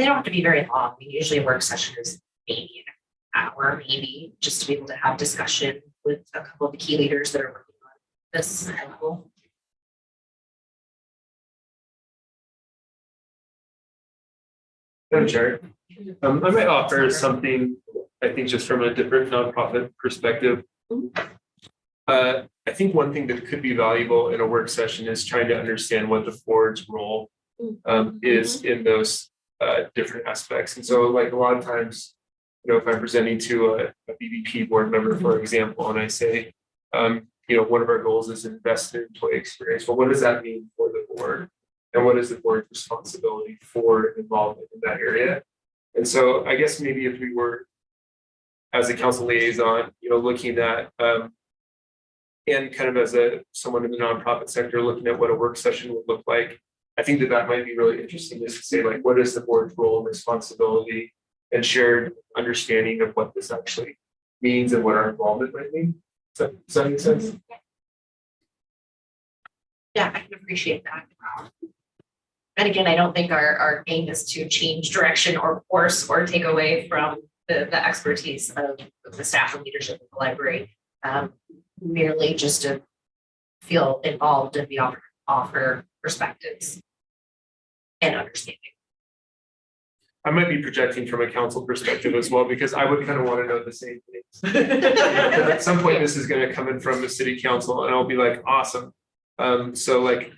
they don't have to be very long. I mean, usually a work session is maybe an hour, maybe, just to be able to have discussion with a couple of the key leaders that are working on this level. Madam Chair, I might offer something, I think just from a different nonprofit perspective. I think one thing that could be valuable in a work session is trying to understand what the board's role is in those different aspects. And so like a lot of times, you know, if I'm presenting to a BBP board member, for example, and I say, you know, one of our goals is invest in employee experience. Well, what does that mean for the board? And what is the board's responsibility for involvement in that area? And so I guess maybe if we were, as a council liaison, you know, looking at, and kind of as someone in the nonprofit sector, looking at what a work session would look like, I think that might be really interesting, is to say, like, what is the board's role and responsibility and shared understanding of what this actually means and what our involvement might mean. Does that make sense? Yeah, I can appreciate that. And again, I don't think our aim is to change direction or course or take away from the expertise of the staff and leadership of the library. Merely just to feel involved and be offer perspectives and understanding. I might be projecting from a council perspective as well, because I would kind of want to know the same things. At some point, this is going to come in from the city council and I'll be like, awesome. So like,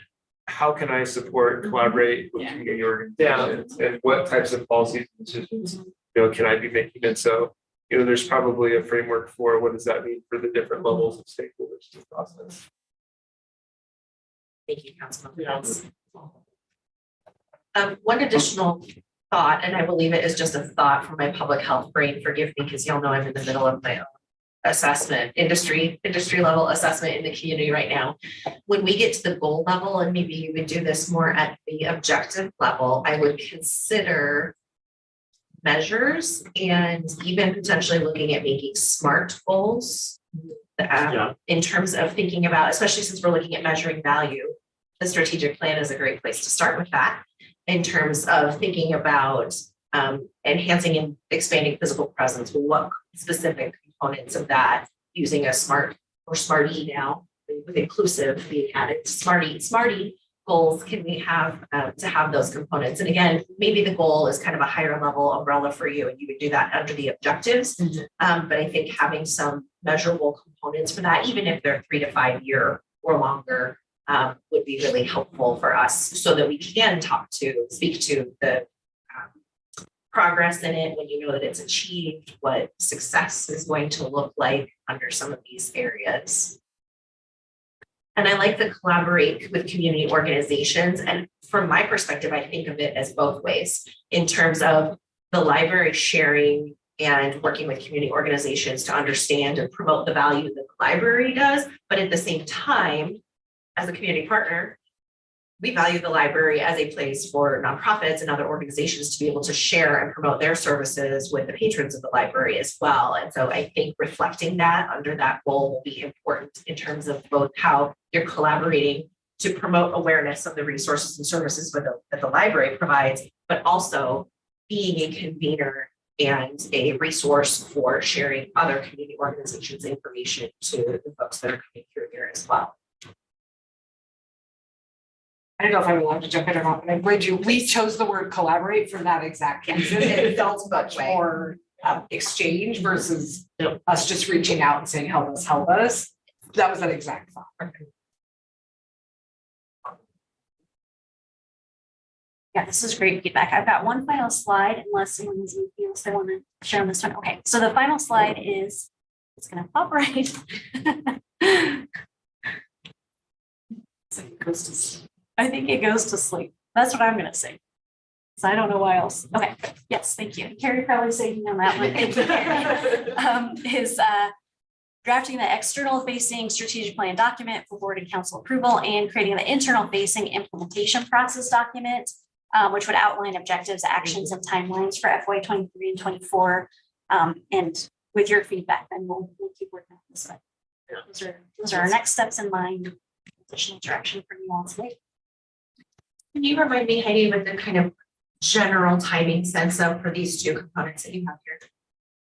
how can I support, collaborate with community organizations, and what types of policies and decisions, you know, can I be making? And so, you know, there's probably a framework for what does that mean for the different levels of stakeholders in the process. Thank you, Councilman. One additional thought, and I believe it is just a thought from my public health brain, forgive me, because y'all know I'm in the middle of my own assessment, industry level assessment in the community right now. When we get to the goal level, and maybe you would do this more at the objective level, I would consider measures and even potentially looking at making SMART goals in terms of thinking about, especially since we're looking at measuring value, the strategic plan is a great place to start with that in terms of thinking about enhancing and expanding physical presence. What specific components of that, using a SMART or SMARTY now with inclusive being added to SMARTY goals can we have to have those components? And again, maybe the goal is kind of a higher level umbrella for you and you would do that under the objectives. But I think having some measurable components for that, even if they're 3 to 5 year or longer, would be really helpful for us so that we can speak to the progress in it when you know that it's achieved, what success is going to look like under some of these areas. And I like to collaborate with community organizations. And from my perspective, I think of it as both ways in terms of the library sharing and working with community organizations to understand and promote the value that the library does. But at the same time, as a community partner, we value the library as a place for nonprofits and other organizations to be able to share and promote their services with the patrons of the library as well. And so I think reflecting that under that goal will be important in terms of both how you're collaborating to promote awareness of the resources and services that the library provides, but also being a convener and a resource for sharing other community organizations' information to the folks that are coming through here as well. I don't know if I'm allowed to jump in or not, but I'm going to, we chose the word collaborate for that exact reason. It felt much more exchange versus us just reaching out and saying, help us. That was an exact thought. Yeah, this is great feedback. I've got one final slide unless someone has anything else they want to share on this one. Okay, so the final slide is, it's gonna pop right. I think it goes to sleep. That's what I'm gonna say. So I don't know why else. Okay, yes, thank you. Carrie probably saying on that one. Thank you, Carrie. Is drafting the external facing strategic plan document for board and council approval and creating the internal facing implementation process document, which would outline objectives, actions, and timelines for FY 23 and 24. And with your feedback, then we'll keep working on this. Those are our next steps in mind. Additional direction from you all today. Can you remind me, Heidi, what the kind of general timing sense of for these two components that you have here?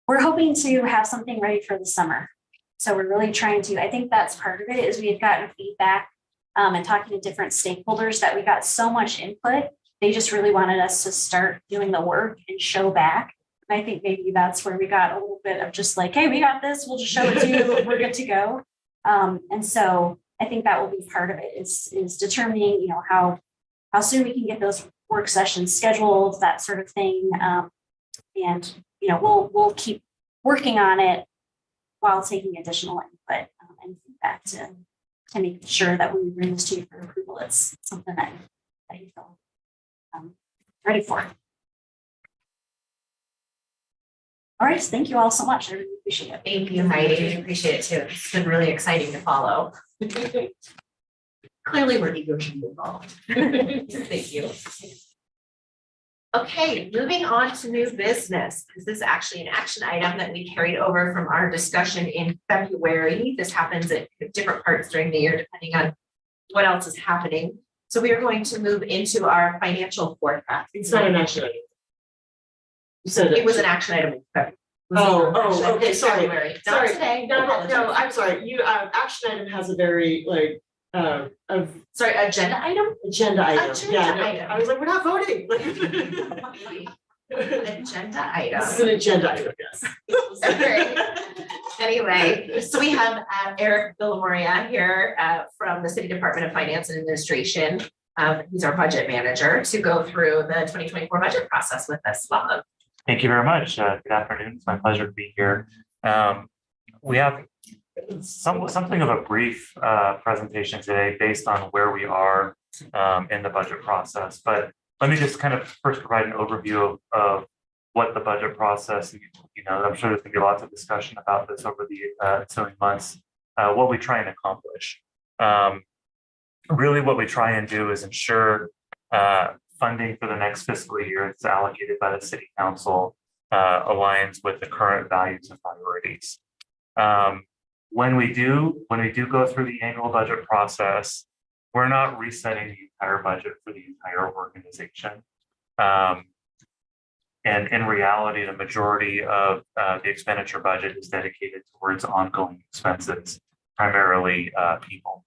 We're hoping to have something ready for the summer. So we're really trying to, I think that's part of it, is we've gotten feedback and talking to different stakeholders that we got so much input. They just really wanted us to start doing the work and show back. And I think maybe that's where we got a little bit of just like, hey, we got this, we'll just show it to you, we're good to go. And so I think that will be part of it is determining, how soon we can get those work sessions scheduled, that sort of thing. And we'll keep working on it while taking additional input and feedback to make sure that when we bring this to you for approval, it's something that you feel ready for. All right, thank you all so much. I really appreciate it. Thank you, Heidi. I appreciate it too. It's been really exciting to follow. Clearly, we're eager to be involved. Thank you. Okay, moving on to new business. This is actually an action item that we carried over from our discussion in February. This happens at different parts during the year, depending on what else is happening. So we are going to move into our financial forecast. It's not an action item. You said It was an action item in February. Okay, sorry. Not Sorry. today. No, I'm sorry. You, action item has a very Sorry, agenda item? agenda item. Agenda Yeah, no, item. I was like, we're not voting. Agenda item. This is an agenda item, yes. Okay. Anyway, so we have Eric Villamoria here from the City Department of Finance and Administration. He's our budget manager to go through the 2024 budget process with us. Welcome. Thank you very much. Good afternoon. It's my pleasure to be here. We have something of a brief presentation today based on where we are in the budget process. But let me just kind of first provide an overview of what the budget process, I'm sure there's going to be lots of discussion about this over the ensuing months, what we try and accomplish. Really what we try and do is ensure funding for the next fiscal year that's allocated by the City Council aligns with the current values and priorities. When we do go through the annual budget process, we're not resetting the entire budget for the entire organization. And in reality, the majority of the expenditure budget is dedicated towards ongoing expenses, primarily people.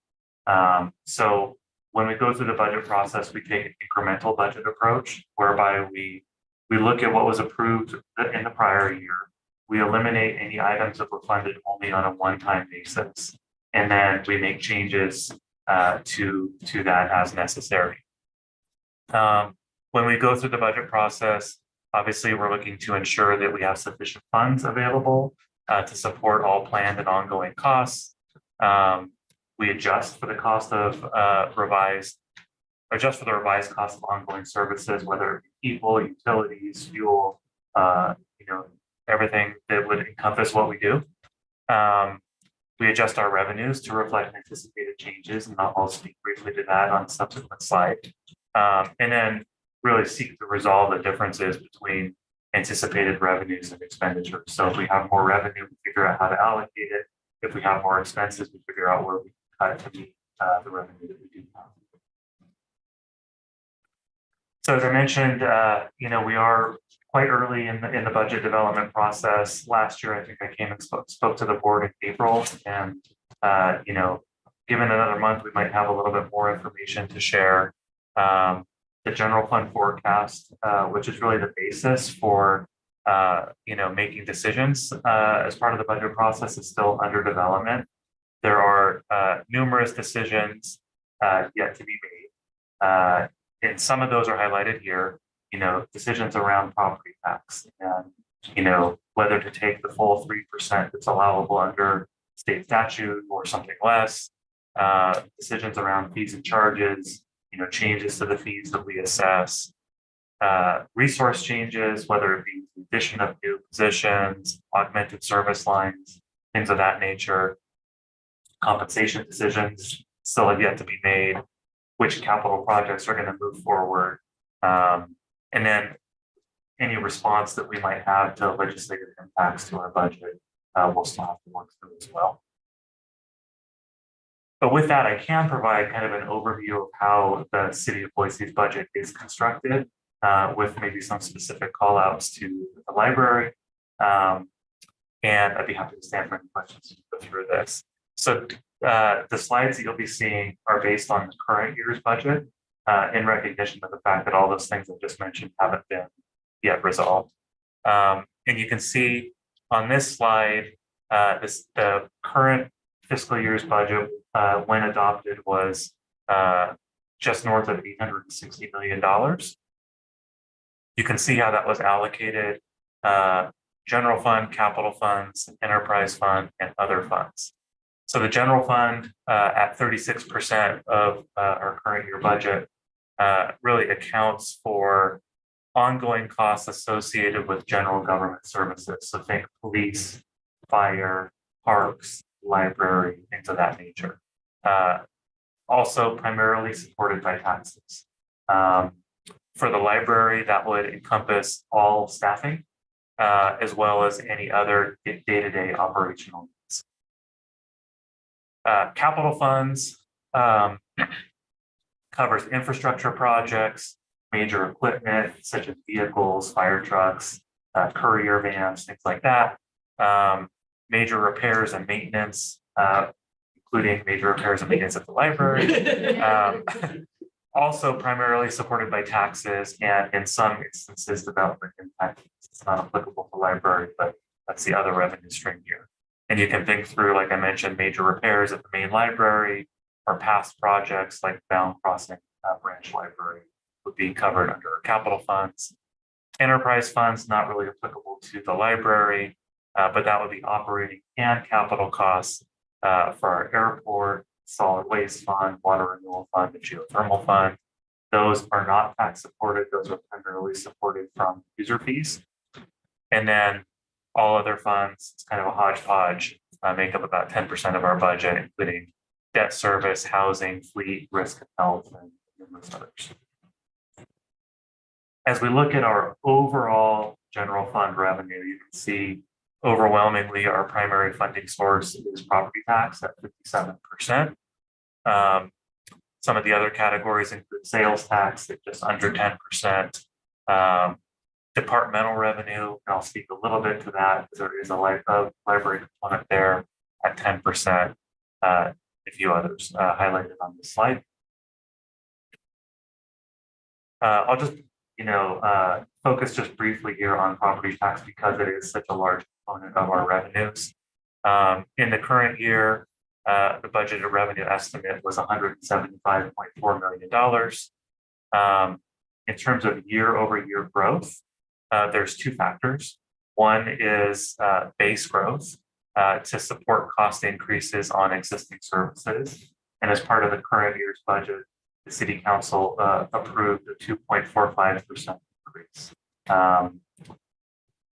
So when we go through the budget process, we take an incremental budget approach, whereby we look at what was approved in the prior year. We eliminate any items that were funded only on a one-time basis, and then we make changes to that as necessary. When we go through the budget process, obviously we're looking to ensure that we have sufficient funds available to support all planned and ongoing costs. We adjust for the cost of the revised cost of ongoing services, whether it be people, utilities, fuel, everything that would encompass what we do. We adjust our revenues to reflect anticipated changes, and I'll speak briefly to that on a subsequent slide. And then really seek to resolve the differences between anticipated revenues and expenditures. So if we have more revenue, we figure out how to allocate it. If we have more expenses, we figure out where we cut to meet the revenue that we do have. So as I mentioned, we are quite early in the budget development process. Last year, I think I came and spoke to the board in April, and given another month, we might have a little bit more information to share. The general fund forecast, which is really the basis for making decisions as part of the budget process, is still under development. There are numerous decisions yet to be made. And some of those are highlighted here, decisions around property tax and, whether to take the full 3% that's allowable under state statute or something less, decisions around fees and charges, changes to the fees that we assess, resource changes, whether it be the addition of new positions, augmented service lines, things of that nature, compensation decisions still have yet to be made, which capital projects are going to move forward, and then any response that we might have to legislative impacts to our budget, we'll still have to work through as well. But with that, I can provide kind of an overview of how the city of Boise's budget is constructed, with maybe some specific call outs to the library. And I'd be happy to stand for any questions to go through this. So the slides that you'll be seeing are based on the current year's budget, in recognition of the fact that all those things I just mentioned haven't been yet resolved. And you can see on this slide, the current fiscal year's budget, when adopted, was just north of $860 million. You can see how that was allocated: general fund, capital funds, enterprise fund, and other funds. So the general fund, at 36% of our current year budget, really accounts for ongoing costs associated with general government services. So think police, fire, parks, library, things of that nature. Also primarily supported by taxes. For the library, that would encompass all staffing, as well as any other day-to-day operational needs. Capital funds covers infrastructure projects, major equipment such as vehicles, fire trucks, courier vans, things like that. Major repairs and maintenance, including major repairs and maintenance at the library. Also primarily supported by taxes and in some instances development impact. It's not applicable to library, but that's the other revenue stream here. And you can think through, like I mentioned, major repairs at the main library or past projects like Bound Crossing branch library would be covered under capital funds. Enterprise funds, not really applicable to the library, but that would be operating and capital costs for our airport, solid waste fund, water renewal fund, and geothermal fund. Those are not tax supported. Those are primarily supported from user fees. And then all other funds, it's kind of a hodgepodge, make up about 10% of our budget, including debt service, housing, fleet, risk and health, and numerous others. As we look at our overall general fund revenue, you can see overwhelmingly our primary funding source is property tax at 57%. Some of the other categories include sales tax at just under 10%. Departmental revenue, and I'll speak a little bit to that because there is a library component there at 10%. A few others highlighted on this slide. I'll just focus just briefly here on property tax because it is such a large component of our revenues. In the current year, the budgeted revenue estimate was $175.4 million. In terms of year-over-year growth, there's two factors. One is base growth to support cost increases on existing services. And as part of the current year's budget, the City Council approved a 2.45% increase.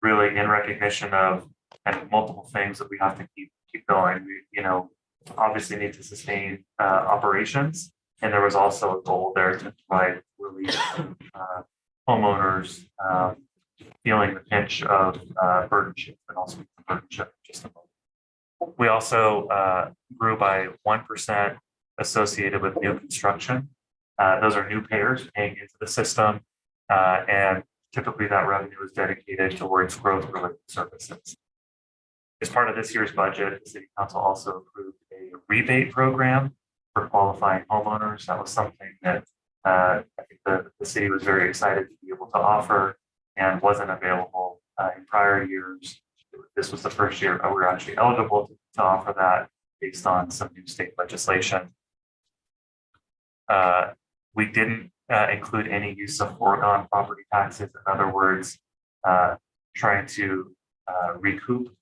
Really in recognition of multiple things that we have to keep going. We, obviously need to sustain operations. And there was also a goal there to provide relief to homeowners feeling the pinch of burden shift, and also burden shift in just a moment. We also grew by 1% associated with new construction. Those are new payers paying into the system, and typically that revenue is dedicated towards growth-related services. As part of this year's budget, the City Council also approved a rebate program for qualifying homeowners. That was something that I think the city was very excited to be able to offer and wasn't available in prior years. This was the first year we were actually eligible to offer that based on some new state legislation. We didn't include any use of foregone property taxes. In other words, trying to recoup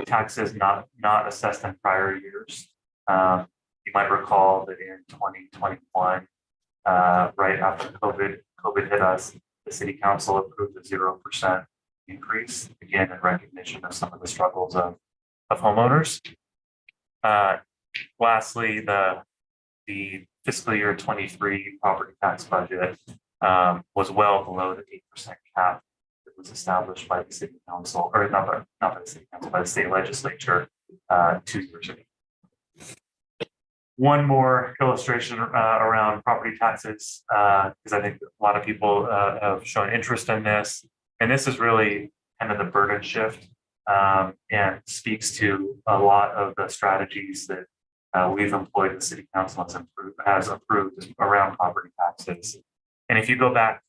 taxes not assessed in prior years. You might recall that in 2021, right after COVID hit us, the City Council approved a 0% increase, again in recognition of some of the struggles of homeowners. Lastly, the fiscal year 23 property tax budget was well below the 8% cap that was established by the City Council, or not by the City Council, by the state legislature 2 years ago. One more illustration around property taxes, because I think a lot of people have shown interest in this. And this is really kind of the burden shift and speaks to a lot of the strategies that we've employed, the City Council has approved around property taxes. And if you go back,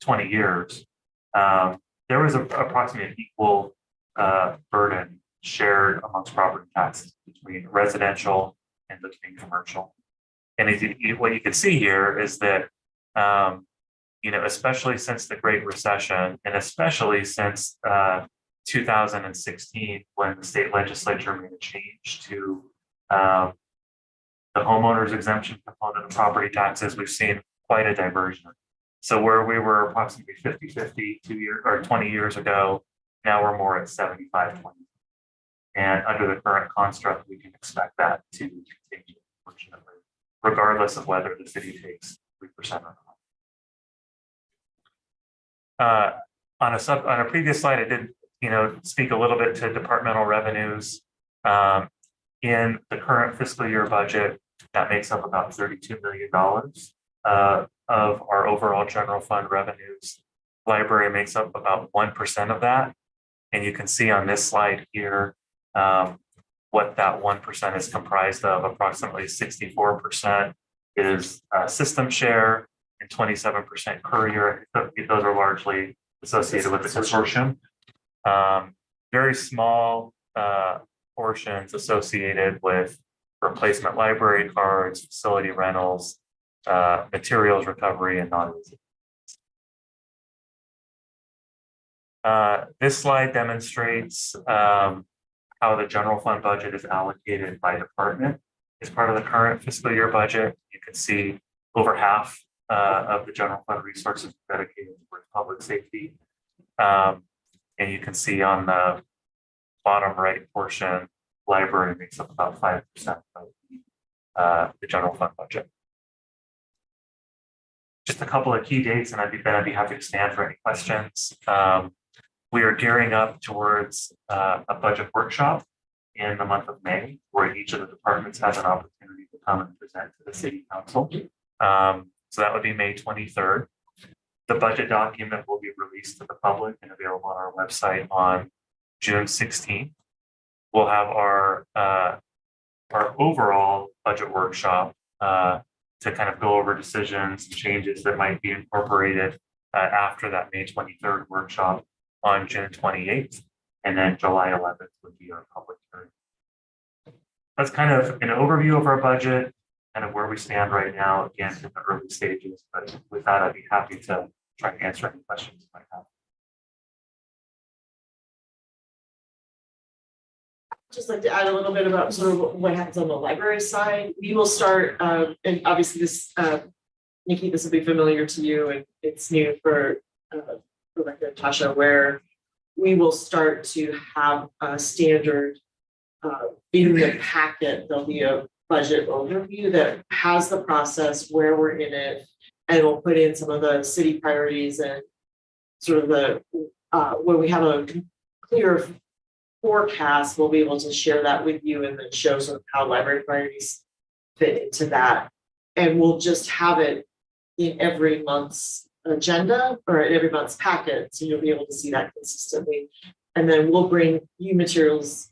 20 years, there was approximately an equal burden shared amongst property taxes between residential and between commercial. And what you can see here is that, especially since the Great Recession, and especially since 2016, when the state legislature made a change to the homeowners exemption component of property taxes, we've seen quite a diversion. So where we were approximately 50-50 20 years ago, now we're more at 75-20. And under the current construct, we can expect that to continue, unfortunately, regardless of whether the city takes 3% or not. On a previous slide, I did speak a little bit to departmental revenues. In the current fiscal year budget, that makes up about $32 million of our overall general fund revenues. Library makes up about 1% of that. And you can see on this slide here what that 1% is comprised of. Approximately 64% is system share and 27% courier. Those are largely associated with the consortium. Very small portions associated with replacement library cards, facility rentals, materials recovery, and non-resident. This slide demonstrates how the general fund budget is allocated by department. As part of the current fiscal year budget, you can see over half of the general fund resources dedicated towards public safety. And you can see on the bottom right portion, library makes up about 5% of the general fund budget. Just a couple of key dates, and I'd be happy to stand for any questions. We are gearing up towards a budget workshop in the month of May, where each of the departments has an opportunity to come and present to the City Council. So that would be May 23rd. The budget document will be released to the public and available on our website on June 16th. We'll have our overall budget workshop to kind of go over decisions and changes that might be incorporated after that May 23rd workshop on June 28th, and then July 11th would be our public hearing. That's kind of an overview of our budget, kind of where we stand right now, again, in the early stages. But with that, I'd be happy to try and answer any questions you might have. Just like to add a little bit about sort of what happens on the library side. We will start, and obviously this, Nikki, this will be familiar to you, and it's new for Rebecca and Tasha, where we will start to have a standard in the packet. There'll be a budget overview that has the process, where we're in it, and we'll put in some of the city priorities and sort of the where we have a clear forecast, we'll be able to share that with you and then show sort of how library priorities fit into that. And we'll just have it in every month's agenda or in every month's packet, so you'll be able to see that consistently. And then we'll bring you materials.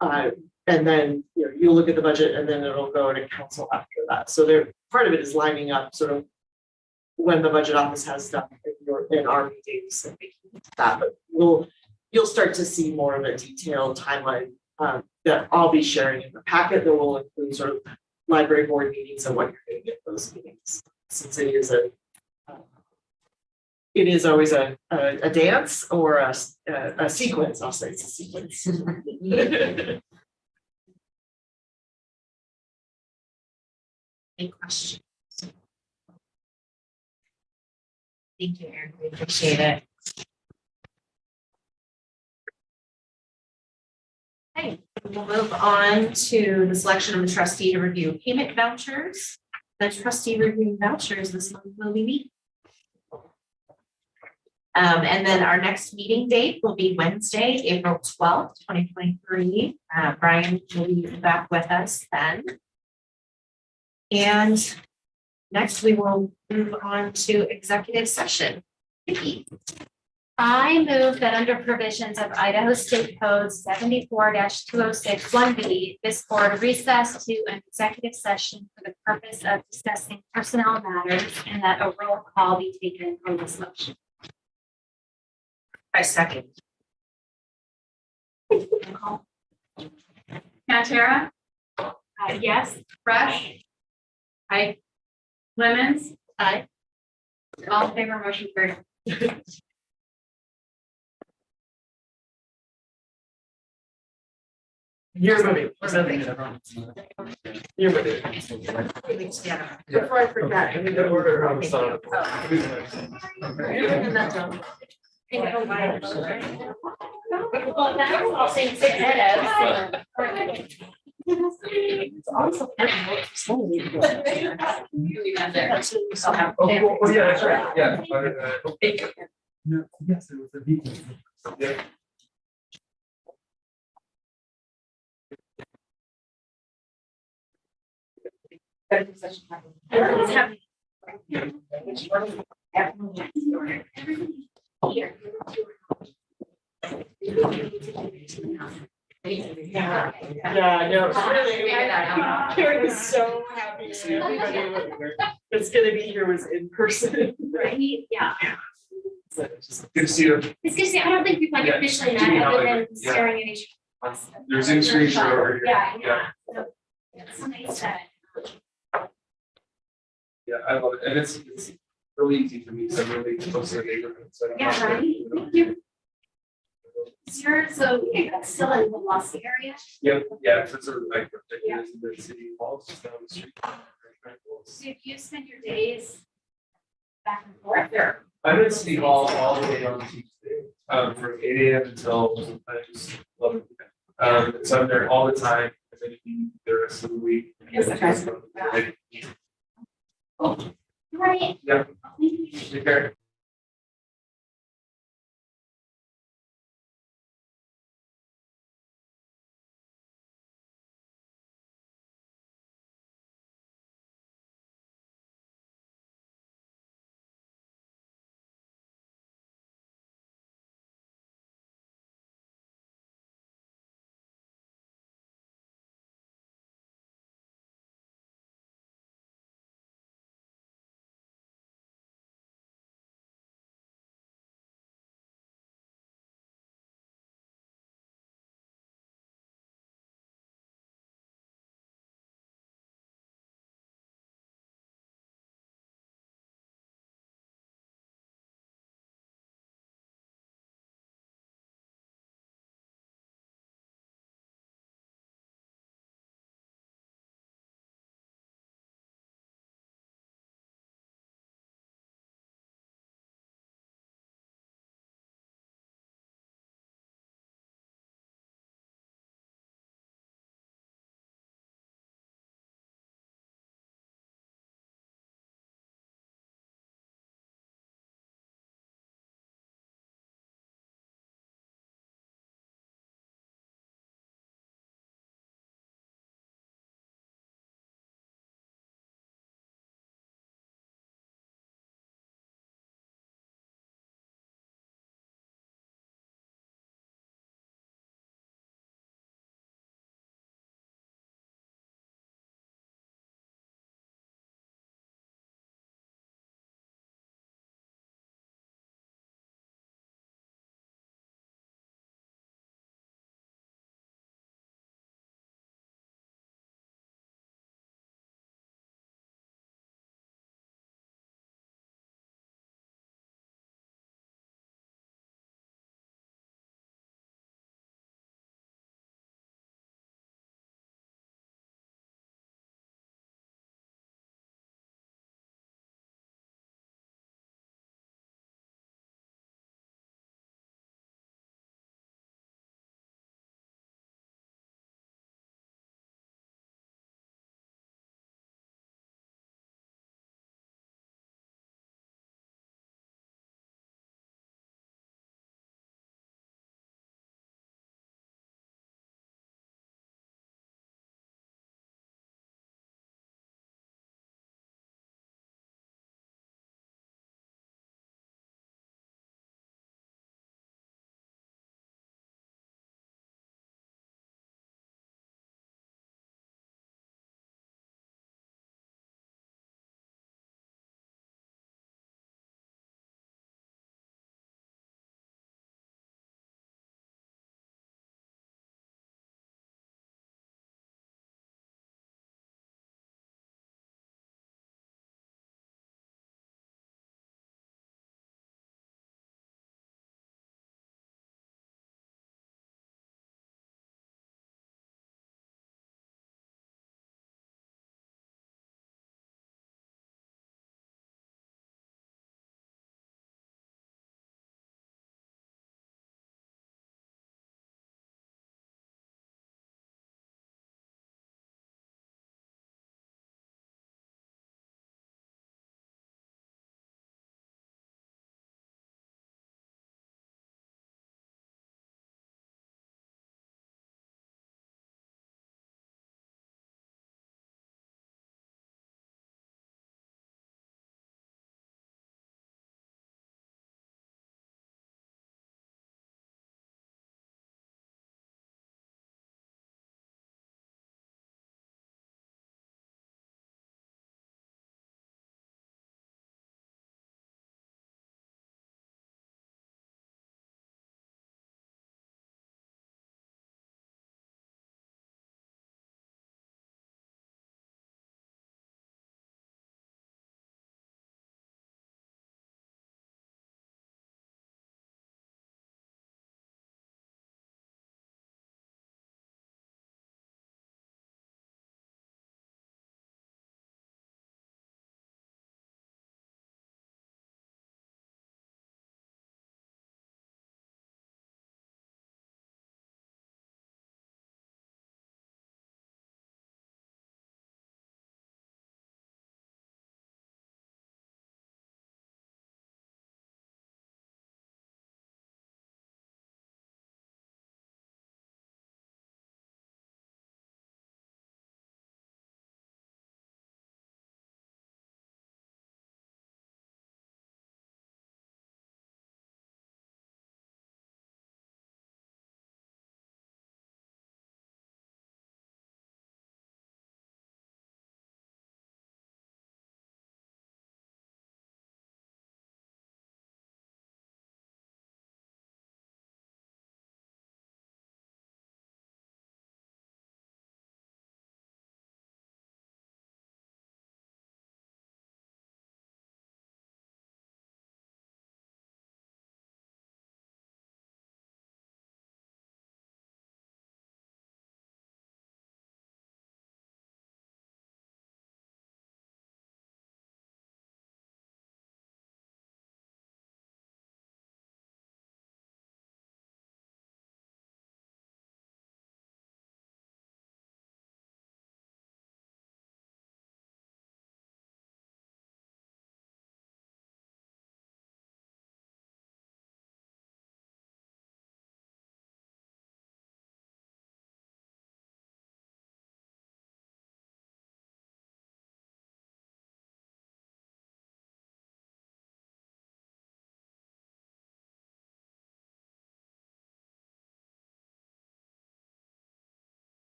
And then, you know, you'll look at the budget and then it'll go to council after that. So there, part of it is lining up sort of when the budget office has stuff in our meetings and making that, but you'll start to see more of a detailed timeline that I'll be sharing in the packet that will include sort of library board meetings and what you're going to get those meetings. Since it is always a dance or a sequence, I'll say it's a sequence. Any questions? Thank you, Erin. We appreciate it. Okay, we'll move on to the selection of the trustee to review payment vouchers. The trustee reviewing vouchers this month will be me. And then our next meeting date will be Wednesday, April 12th, 2023. Brian will be back with us then. And next we will move on to executive session. Vicki. I move that under provisions of Idaho State Code 74-206-1B, this board recess to an executive session for the purpose of discussing personnel matters and that a roll call be taken on this motion. I second. Natara, Yes. Rush. Aye. Lemons. Aye. All in favor, motion carried. You're moving. You're moving. Before I forget, I need to order. Well, that's all saying It's awesome. Oh, yeah, that's right, yeah. Yes, it was a meeting. Yeah. Yeah, no, really, Karen was so happy. Everybody that's gonna be here was in person. Right, yeah. Good to see you. It's good to see, I don't think we've like Yeah. officially met Yeah. other than Yeah. staring at each other. There's Zoom screens over here. Yeah, Yeah. yeah. So, it's nice that. Yeah, I love it, and it's really easy for me, so I'm really close to the neighborhood, so. Yeah, right. Thank you. You're so still in the Los area. Yep, yeah, it's sort of like ridiculous in the city halls just down the street. So if you spend your days back and forth there. I'm in City Hall all the way on Tuesday, from 8 a.m. until sometimes 11. So I'm there all the time, and then the rest of the week. Yes, okay. Right. Yeah. Take care.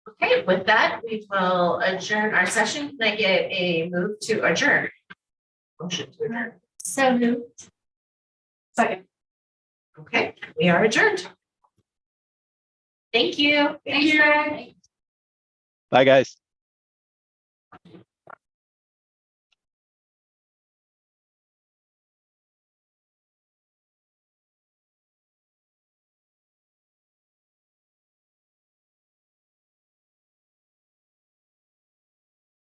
Okay, with that, we will adjourn our session. Can I get a move to adjourn? Motion to adjourn. So moved. Second. Okay, we are adjourned. Thank you. Thanks, Greg. Bye, guys.